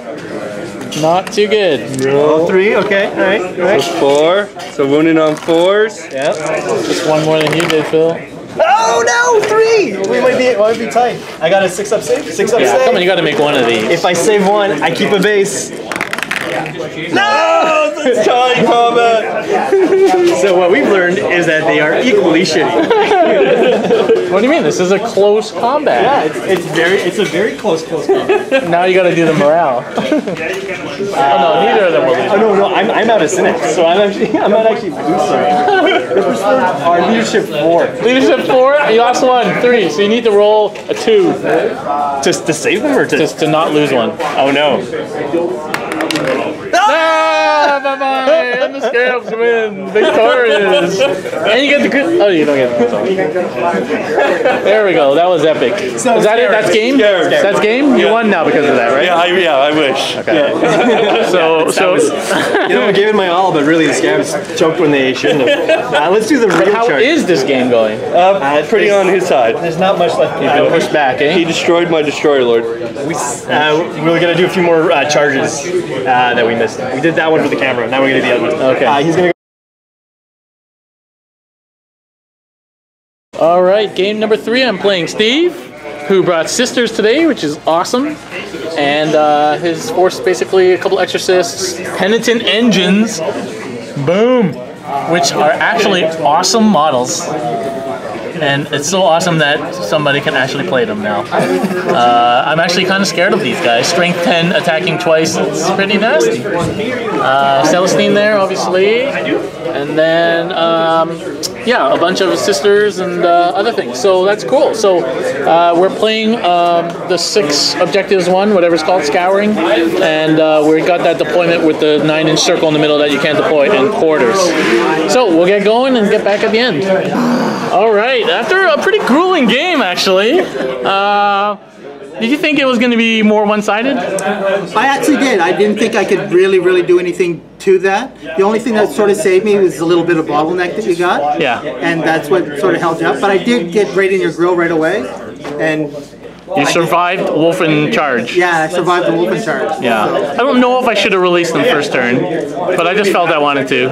Not too good. Oh, 3. Okay. All right. All right. So 4. So wounding on 4s. Yep. Just 1 more than you did, Phil. Oh no, 3! We might be tight. I got a 6 up save. 6 up Yeah, save. come on, you got to make one of these. If I save 1, I keep a base. No! It's tie combat! So what we've learned is that they are equally shitty. What do you mean? This is a close combat. Yeah, it's a very close combat. Now you got to do the morale. Oh no, neither of them will lose. Oh no, I'm out of Cynics, so I'm not actually losing. Our leadership 4. Leadership 4. You lost 1, 3. So you need to roll a 2 Just to save them or to just to not lose 1. Oh no. Ah, bye-bye. And the Scarabs win. Victorious. And you get the good. Oh, you don't get the good. There we go. That was epic. So is that it? That's game? Scarabs. That's game? You won now because of that, right? Yeah, I wish. Okay. You know, I gave it my all, but really the Scarabs choked when they shouldn't have. Let's do the real How chart. is this game going? Pretty on his side. There's not much left. You've been pushed back, eh? He destroyed my Destroyer Lord. We're gonna do a few more charges that we missed. We did that one for the camera. Now we're gonna do the other one. Okay. He's gonna go. All right, game number 3. I'm playing Steve, who brought sisters today, which is awesome. And his force basically a couple exorcists, penitent engines, boom, which are actually awesome models. And it's so awesome that somebody can actually play them now. I'm actually kind of scared of these guys. Strength 10, attacking twice, it's pretty nasty. Celestine there, obviously. And then, yeah, a bunch of sisters and other things. So that's cool. So we're playing the 6 objectives one, whatever it's called, scouring. And we got that deployment with the 9-inch circle in the middle that you can't deploy in quarters. So we'll get going and get back at the end. All right, after a pretty grueling game, actually, did you think it was going to be more one-sided? I actually did. I didn't think I could really do anything to that. The only thing that sort of saved me was a little bit of bottleneck that you got. Yeah. And that's what sort of held you up. But I did get right in your grill right away. And you survived Wolfen Charge. yeah, I survived the Wolfen Charge. Yeah. I don't know if I should have released them first turn, but I just felt I wanted to.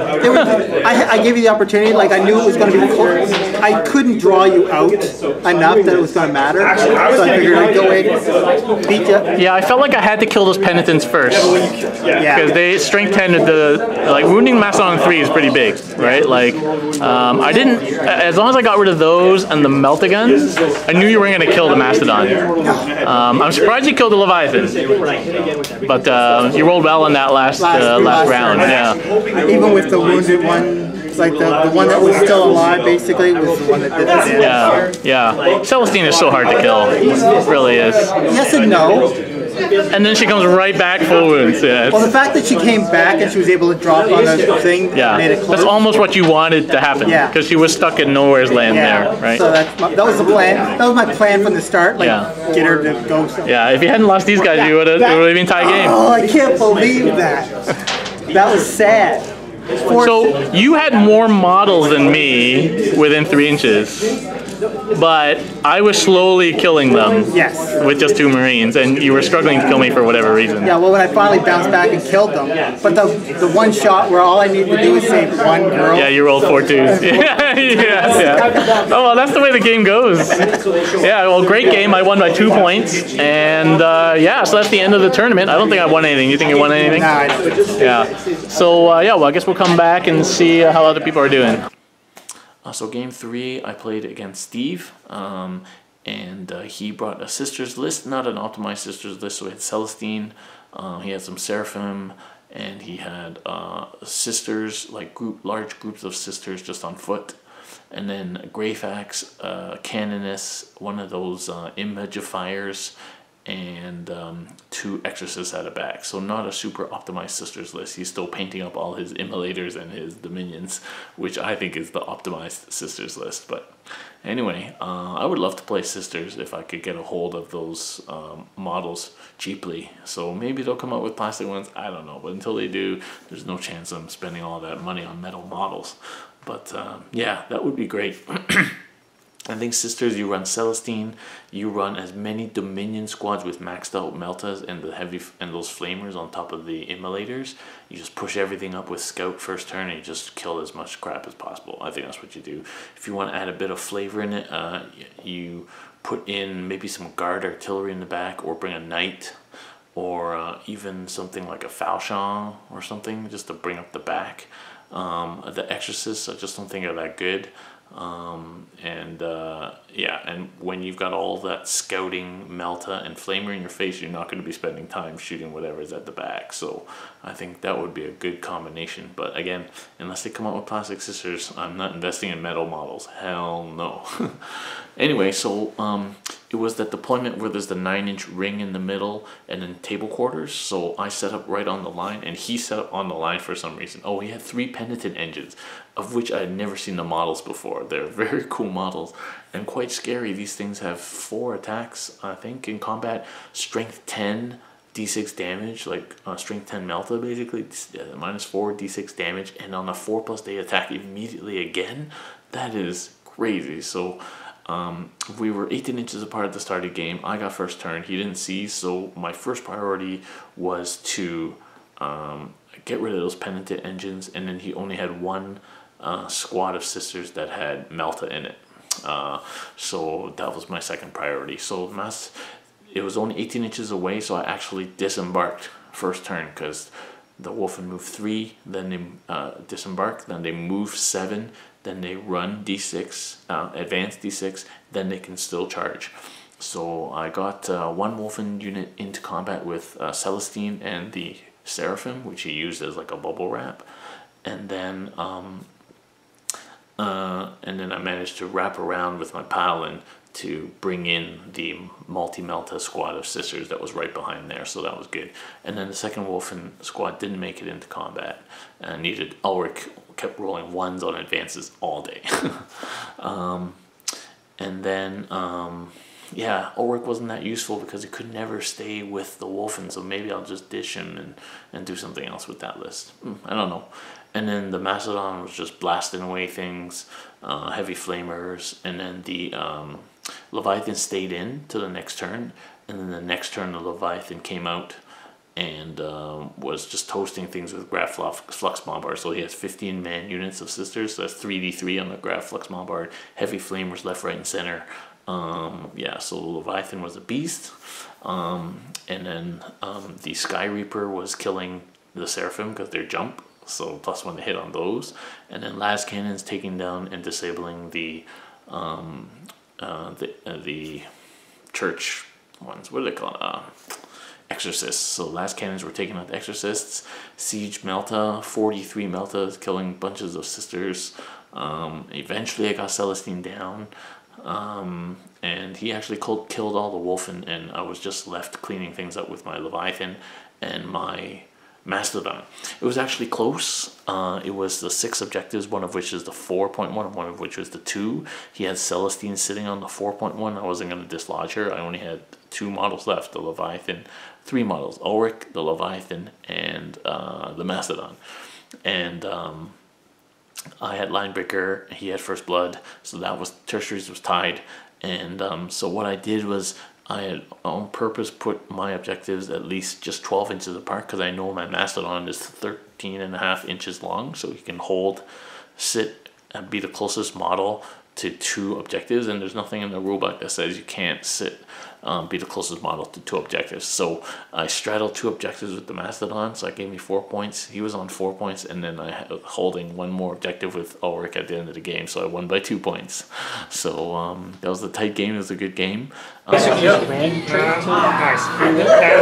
I gave you the opportunity, like I knew it was going to be close. I couldn't draw you out enough that it was going to matter. So I figured I'd go in, beat you. Yeah, I felt like I had to kill those penitents first. Because they strength 10 like wounding Mastodon 3 is pretty big, right? Like I didn't, as long as I got rid of those and the Meltaguns, I knew you weren't going to kill the Mastodon. I'm surprised you killed the Leviathan, but you rolled well in that last round. Yeah. Even with the wounded one, like the one that was still alive, basically, was the one that did the damage. Yeah. Celestine is so hard to kill. It really is. Yes and no. And then she comes right back full wounds. Yeah, well, the fact that she came back and she was able to drop on the thing made it close. That's almost what you wanted to happen. Yeah. Because she was stuck in nowhere's land there, right? So that was the plan. That was my plan from the start. Like, get her to go somewhere. Yeah, if you hadn't lost these guys, it would have been tie game. Oh, I can't believe that. That was sad. So you had more models than me within 3 inches. But I was slowly killing them with just 2 Marines, and you were struggling to kill me for whatever reason. Yeah, well, when I finally bounced back and killed them, but the one shot where all I needed to do was save one girl. Yeah, you rolled 4 twos. Yeah. Oh, well, that's the way the game goes. Yeah, well, great game. I won by 2 points, and yeah, so that's the end of the tournament. I don't think I won anything. You think you won anything? Nah, I didn't. Yeah. So, yeah, well, I guess we'll come back and see how other people are doing. So game 3, I played against Steve, and he brought a sisters list, not an optimized sisters list. So he had Celestine, he had some Seraphim, and he had sisters, like large groups of sisters just on foot, and then Greyfax, Canoness, one of those Imagifiers, and 2 exorcists at a back. So not a super optimized sisters list. He's still painting up all his immolators and his dominions, which I think is the optimized sisters list. But anyway, I would love to play sisters if I could get a hold of those models cheaply. So maybe they'll come out with plastic ones, I don't know. But until they do, there's no chance I'm spending all that money on metal models. But yeah, that would be great. I think sisters, you run Celestine, you run as many Dominion squads with maxed out Meltas and those flamers on top of the immolators. You just push everything up with scout first turn and you just kill as much crap as possible. I think that's what you do. If you want to add a bit of flavor in it, you put in maybe some guard artillery in the back, or bring a knight, or even something like a falchion or something just to bring up the back. The exorcists I just don't think are that good. Yeah, and when you've got all that scouting Melta and flamer in your face, you're not going to be spending time shooting whatever's at the back. So I think that would be a good combination. But again, unless they come out with plastic sisters, I'm not investing in metal models. Hell no. Anyway, so it was that deployment where there's the 9-inch ring in the middle and then table quarters. So I set up right on the line, and he set up on the line for some reason. Oh, he had 3 penitent engines, of which I had never seen the models before. They're very cool models and quite scary. These things have 4 attacks, I think, in combat. Strength 10, d6 damage, like strength 10 Melta, basically. -4 d6 damage, and on a 4+ they attack immediately again. That is crazy. So we were 18 inches apart at the start of the game. I got first turn. He didn't see, so my first priority was to get rid of those penitent engines, and then he only had 1 squad of sisters that had Melta in it. So that was my second priority. So it was only 18 inches away, so I actually disembarked first turn, because the Wolfen moved 3, then they disembark, then they move 7, then they run d6, advance d6, then they can still charge. So I got 1 Wolfen unit into combat with Celestine and the Seraphim, which he used as like a bubble wrap, and then I managed to wrap around with my Paladin to bring in the multi-Melta squad of sisters that was right behind there, so that was good. And then the second Wolfen squad didn't make it into combat, and Ulrich kept rolling 1s on advances all day. And then yeah, Ulrich wasn't that useful because he could never stay with the Wolfen, so maybe I'll just dish him and do something else with that list. I don't know. And then the Macedon was just blasting away things, heavy flamers, and then the Leviathan stayed in to the next turn, and then the next turn the Leviathan came out and was just toasting things with Graf Flux Bombard. So he has 15 man units of sisters, so that's 3d3 on the Graf Flux Bombard, heavy flamers left, right, and center. Yeah, so Leviathan was a beast, and then the Sky Reaper was killing the Seraphim because they're jump, so +1 to hit on those, and then Las Cannon's taking down and disabling the church ones. What do they call it? Exorcists. So last cannons were taking out the exorcists. Siege Melta, 43 Meltas, killing bunches of sisters. Eventually I got Celestine down. And he actually killed all the wolf, and I was just left cleaning things up with my Leviathan and my Mastodon. It was actually close. It was the 6 objectives, one of which is the 4.1 and one of which was the 2. He had Celestine sitting on the 4.1. I wasn't going to dislodge her. I only had 2 models left, the Leviathan, 3 models, Ulrich, the Leviathan, and the Mastodon. And I had Linebreaker, he had First Blood, so that was, Tertiaries was tied. And so what I did was I had on purpose put my objectives at least just 12 inches apart, because I know my Mastodon is 13.5 inches long, so he can hold, sit, and be the closest model to 2 objectives, and there's nothing in the rulebook that says you can't sit, be the closest model to 2 objectives. So I straddled 2 objectives with the Mastodon, so that gave me 4 points. He was on 4 points, and then I had holding 1 more objective with Ulrich at the end of the game, so I won by 2 points. So that was a tight game. It was a good game. Nice.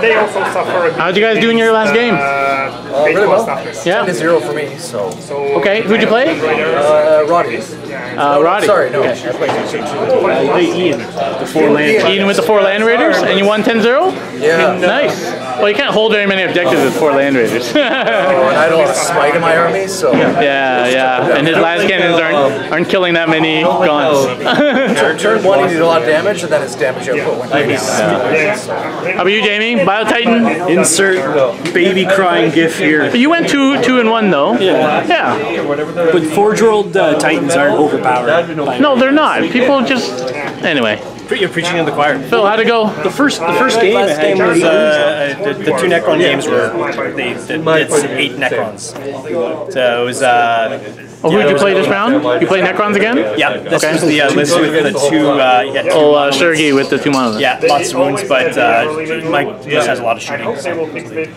They also suffer. How'd you guys do in your last game? Really well. Yeah. 10-0 for me. So. Okay. Who'd you play? Roddy. Roddy. Sorry, no. Okay. Ian, the 4 land. Ian with the 4 land raiders, and you won 10-0? Yeah. Nice. Well, you can't hold very many objectives with 4 land raiders. And I don't have smite in my army, so. Yeah. And his last cannons aren't killing that many gaunts. Turn 1, he did a lot of damage, and then his damage output went down. How about you, Jamie? BioTitan? Insert baby crying gif here. But you went 2-1 though. Yeah. But Forge World Titans aren't overpowered. No, they're not. People just... Anyway. You're preaching in the choir. Phil, how'd it go? The first game was the 2 Necron games were it's 8 Necrons. So it was. Who'd you play this round? You play Necrons again? Yeah, this was the list with the 2. Sergey with the 2 models. Yeah, lots of wounds, but Mike just has a lot of shooting. So.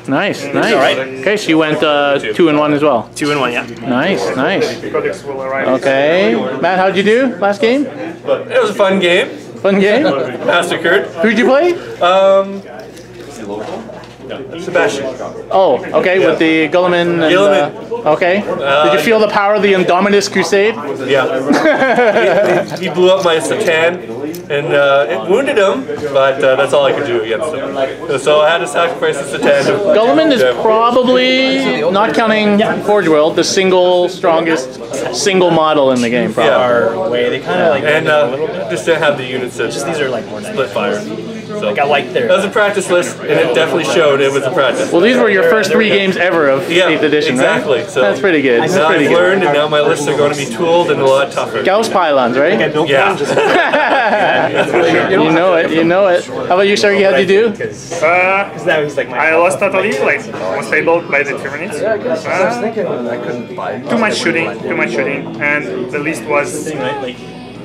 Nice. All right. Okay, so you went 2-1 as well. 2-1, yeah. Nice. Okay, Matt, how'd you do last game? It was a fun game. Fun game? Massacred. Who'd you play? Sebastian. Oh, okay, with the Gulliman. Okay. Did you feel the power of the Indominus Crusade? Yeah. he blew up my Satan, and it wounded him, but that's all I could do against him. So I had to sacrifice the Satan. Gulliman is probably, not counting Forge World, the strongest single model in the game. Probably. Way they kind of like and just didn't have the units that just these are like more split fire. So like I like their. That was a practice list, and it definitely showed it was a practice. Well, these were your first 3 games ever of 8th edition, exactly. right? So that's pretty good. Now I've learned, and now my lists are going to be tooled and a lot tougher. Gauss pylons, right? Yeah. You know it. How about you, Sergey? How'd you do? I lost totally, like, was fabled by the Tyranids. Too much shooting, and the list was...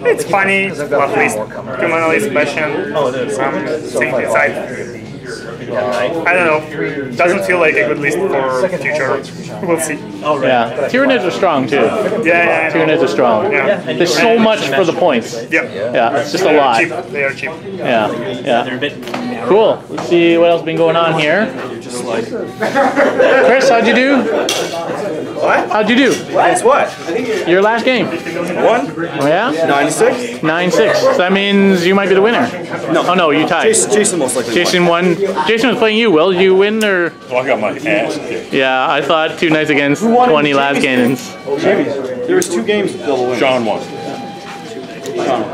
It's funny, at least 2 mana list passion, things inside. I don't know, doesn't feel like a good list for future. We'll see. Yeah, Tyranids are strong too. Yeah. Tyranids are strong. Yeah. There's so much for the points. Yeah, it's just a lot. They are cheap. Yeah. They're a bit cool. Let's see what else has been going on here. Chris, how'd you do? What? How'd you do? It's what? Your last game. 1? Oh yeah? 9-6? 9-6. So that means you might be the winner. No. Oh no, you tied. Jason most likely Jason won. Jason was playing you, Will. Did you win or? Well, I got my ass kicked. Yeah, I thought 2 nights against 20 last cannons. There was 2 games with double wins. Sean won.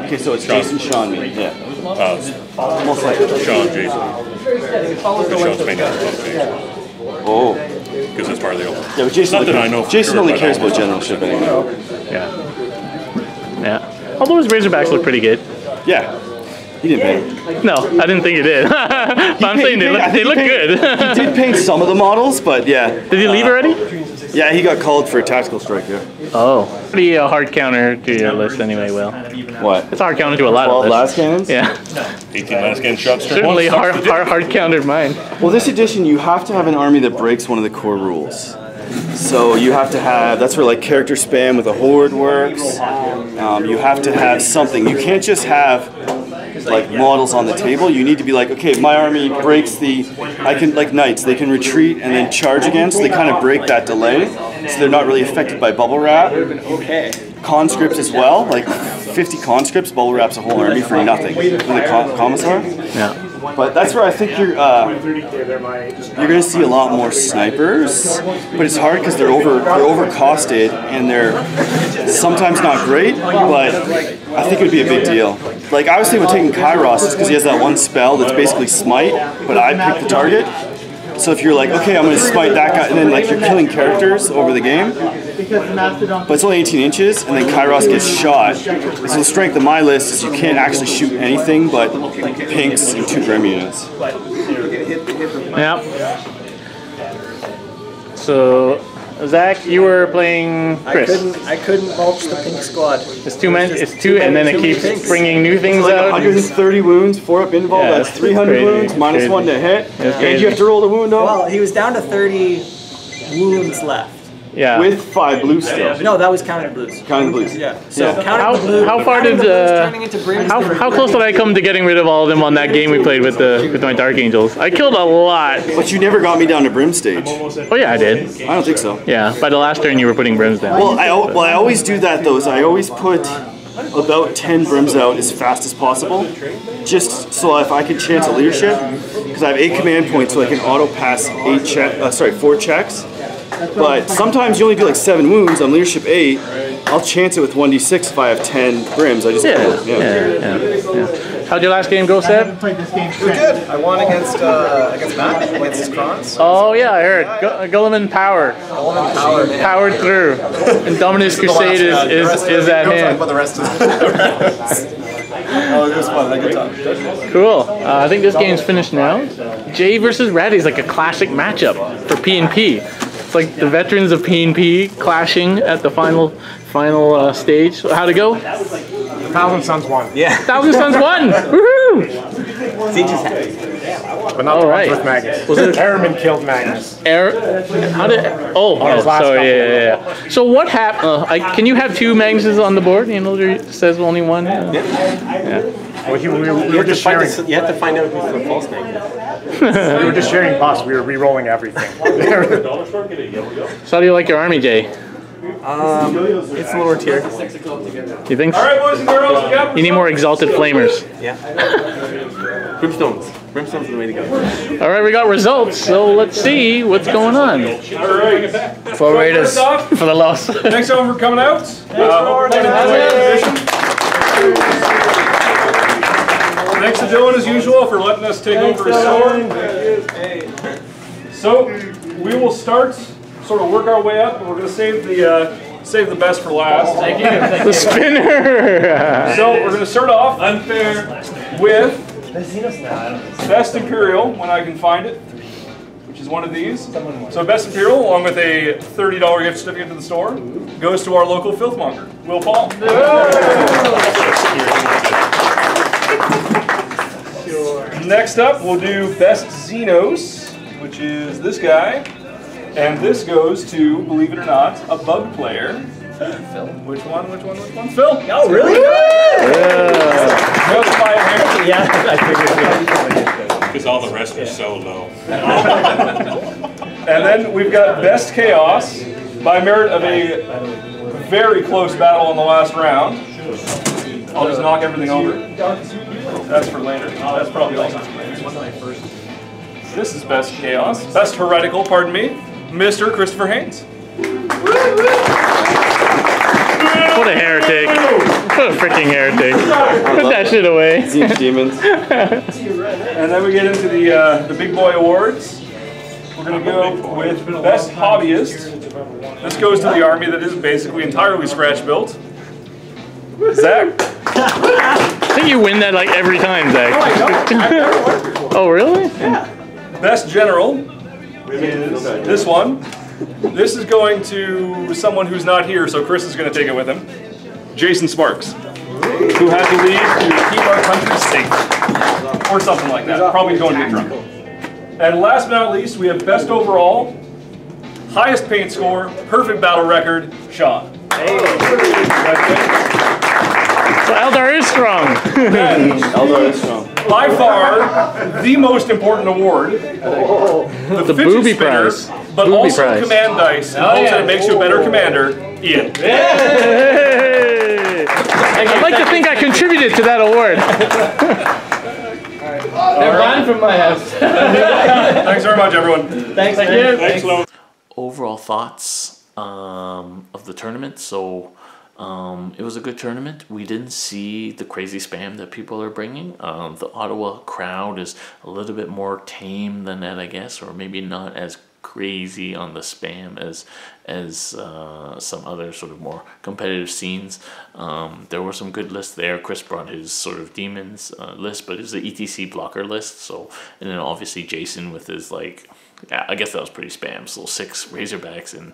Okay, so it's Jason, Sean, me. Yeah. Most likely. Sean, Jason. Sean's paying Oh. Because that's part of the open. Yeah, but Jason, Jason only cares about generalship anyway. Yeah. Although his Razorbacks look pretty good. Yeah. He didn't paint. No, I didn't think he did. But I'm saying they look good. He did paint some of the models, but yeah. Did he leave already? Yeah, he got called for a tactical strike there. Oh. Pretty hard counter to your list anyway, Will. What? It's a hard counter to a lot of 12 last cannons? Yeah. 18 last cannon shots. Certainly hard countered mine. Well, this edition, you have to have an army that breaks one of the core rules. So you have to have, that's where like character spam with a horde works. You have to have something. You can't just have like models on the table. You need to be like, okay, my army breaks like knights, they can retreat and then charge again, so they kind of break that delay, so they're not really affected by bubble wrap. Okay. Conscripts as well, like 50 conscripts, bubble wraps a whole army for nothing in the commissar. Yeah. But that's where I think you're going to see a lot more snipers, but it's hard because they're overcosted and they're sometimes not great. But I think it would be a big deal. Like I was thinking about taking Kairos just because he has that one spell that's basically smite, but I pick the target. So if you're like, okay, I'm going to smite that guy, and then like you're killing characters over the game, but it's only 18 inches, and then Kairos gets shot. So the strength of my list is you can't actually shoot anything but pinks and 2 Grim units. Yep. So, Zach, you were playing Chris. I couldn't mulch the pink squad. It's 2 men. It's 2, and then it keeps bringing new things like out. 130 wounds, 4 up invul. Yeah, that's 300 wounds, minus 1 to hit, and you have to roll the wound off. Well, he was down to 30 wounds left. Yeah. With 5 blues still. No, that was counting blues. Counting the blues. Yeah. So counting the blues. How far did how close did I come to getting rid of all of them on that game we played with my Dark Angels? I killed a lot. But you never got me down to Brim stage. Oh yeah, I did. I don't think so. Yeah, by the last turn you were putting Brims down. Well, I always do that though. Is I always put about 10 Brims out as fast as possible, just so if I can chance a leadership, because I have 8 command points, so I can auto pass 4 checks. But sometimes you only do like 7 wounds on leadership 8. I'll chance it with 1d6 if I have 10 Brims. I just yeah. How'd your last game go, Seb? It was good. I won against Matt, against his Krons. Oh yeah, I heard. Gulliman Power. Powered through. And Dominus Crusade is at hand. About the rest of Oh, it was fun. I had a good time. Cool. I think this game's finished now. Jay versus Ratty is like a classic matchup for P&P. It's like the veterans of P&P clashing at the final stage. How'd it go? 1,000 Suns won. Yeah. 1,000 Suns won! Woohoo! Siege's happy. But not the ones with Magnus. Was it Airman killed Magnus. How did? Sorry. Yeah. So what happened? Can you have 2 Magnuses on the board? You know, it says only one. Yeah. Well, we were just sharing. You have to find out who's the false Magnus. We were just sharing boss. We were re-rolling everything. So how do you like your army, Jay? It's lower tier. You think? All right, boys and girls. You need more exalted flamers. Yeah. Brimstones. Brimstones are the way to go. All right, we got results. So let's see what's going on. All right. For Raiders for the loss. Thanks everyone for coming out. Thanks to Dylan as usual for letting us take over his sword. So we will start, sort of work our way up, and we're going to save the best for last. Thank you. The spinner. So we're going to start off with Best Imperial, when I can find it, which is one of these. So Best Imperial, along with a $30 gift certificate to the store, goes to our local filthmonger, Will Paul. Next up, we'll do Best Xenos, which is this guy. And this goes to, believe it or not, a bug player. Phil. Which one? Phil. Oh, really? Yeah, I figured. Because all the rest are so low. And then we've got Best Chaos, by merit of a very close battle in the last round. I'll just knock everything over. That's for later. That's probably also for later. This is Best Chaos. Best Heretical, pardon me, Mr. Christopher Haynes. What a heretic. What a freaking heretic. Put that shit away. Demons. And then we get into the big boy awards. We're going to go with Best Hobbyist. This goes to the army that is basically entirely scratch built. Zach. I think you win that like every time, Zach. No, I don't. I've never won before. Oh, really? Yeah. Best General is this one. This is going to someone who's not here, so Chris is going to take it with him. Jason Sparks, who had to leave to keep our country safe. Or something like that. Probably going to get drunk. And last but not least, we have Best Overall, highest paint score, perfect battle record, Sean. So Eldar is strong. Eldar is strong. By far, the most important award, the fidget booby spinner, prize. but Booby also prize. command dice. And hopes that it makes you a better commander, Ian. Hey! I'd like to think I contributed to that award. They're banned from my house. Thanks very much, everyone. Thanks, thank you. Thanks, Sloan. Overall thoughts of the tournament. So it was a good tournament. We didn't see the crazy spam that people are bringing. The Ottawa crowd is a little bit more tame than that, I guess, or maybe not as crazy on the spam as some other sort of more competitive scenes. There were some good lists there. Chris brought his sort of demons list, but it was the ETC blocker list. So, and then obviously Jason with his yeah, I guess that was pretty spam. So 6 Razorbacks and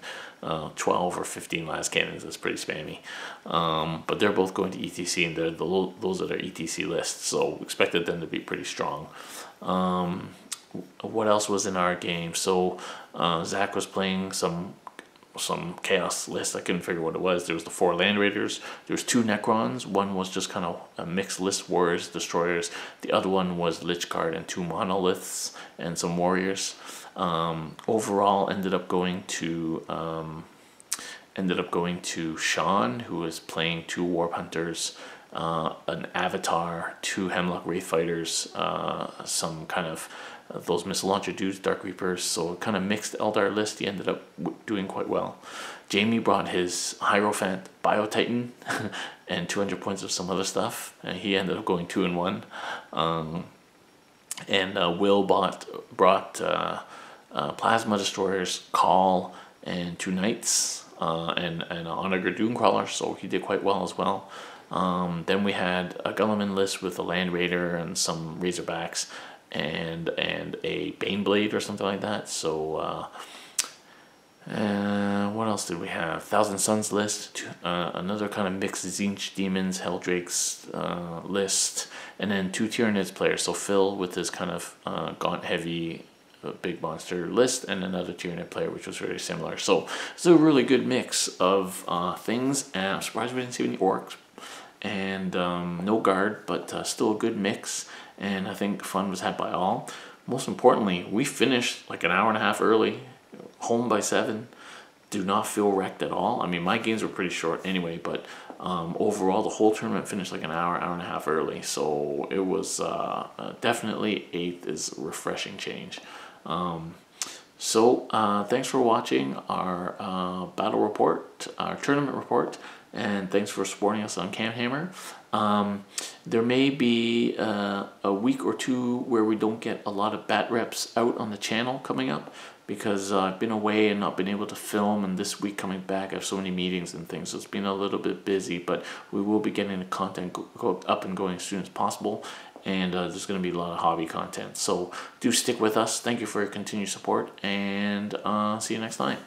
12 or 15 last cannons. That's pretty spammy. But they're both going to ETC, and they're those are their ETC lists. So expected them to be pretty strong. What else was in our game? So Zach was playing some chaos list. I couldn't figure what it was. There was the 4 Land Raiders. There was 2 Necrons. One was just kind of a mixed list, warriors, destroyers. The other one was Lich Guard and 2 monoliths and some warriors. Overall, ended up going to Sean, who was playing 2 Warp Hunters, an Avatar, 2 Hemlock Wraith Fighters, some kind of those missile launcher dudes, Dark Reapers. So kind of mixed Eldar list. He ended up doing quite well. Jamie brought his Hierophant Bio-Titan and 200 points of some other stuff, and he ended up going 2-1. And Will brought Plasma Destroyers, Call, and 2 Knights, and an Onager Dooncrawler, so he did quite well as well. Then we had a Gulliman list with a Land Raider and some Razorbacks, and a Baneblade or something like that. So what else did we have? Thousand Suns list, another kind of mixed Zinch Demons, Helldrakes list, and then 2 Tyranids players. So Phil with his kind of Gaunt Heavy big monster list, and another Tyranid player, which was very similar. So it's a really good mix of things, and I'm surprised we didn't see any orcs, and no guard, but still a good mix, and I think fun was had by all. Most importantly, we finished like an hour and a half early, home by 7. Do not feel wrecked at all. I mean, my games were pretty short anyway, but overall the whole tournament finished like an hour and a half early, so it was definitely 8th is a refreshing change. Thanks for watching our battle report, our tournament report, and thanks for supporting us on CanHammer. There may be a week or 2 where we don't get a lot of bat reps out on the channel coming up, because I've been away and not been able to film, and this week coming back I have so many meetings and things, so it's been a little bit busy, but we will be getting the content up and going as soon as possible, and there's going to be a lot of hobby content, so do stick with us. Thank you for your continued support, and see you next time.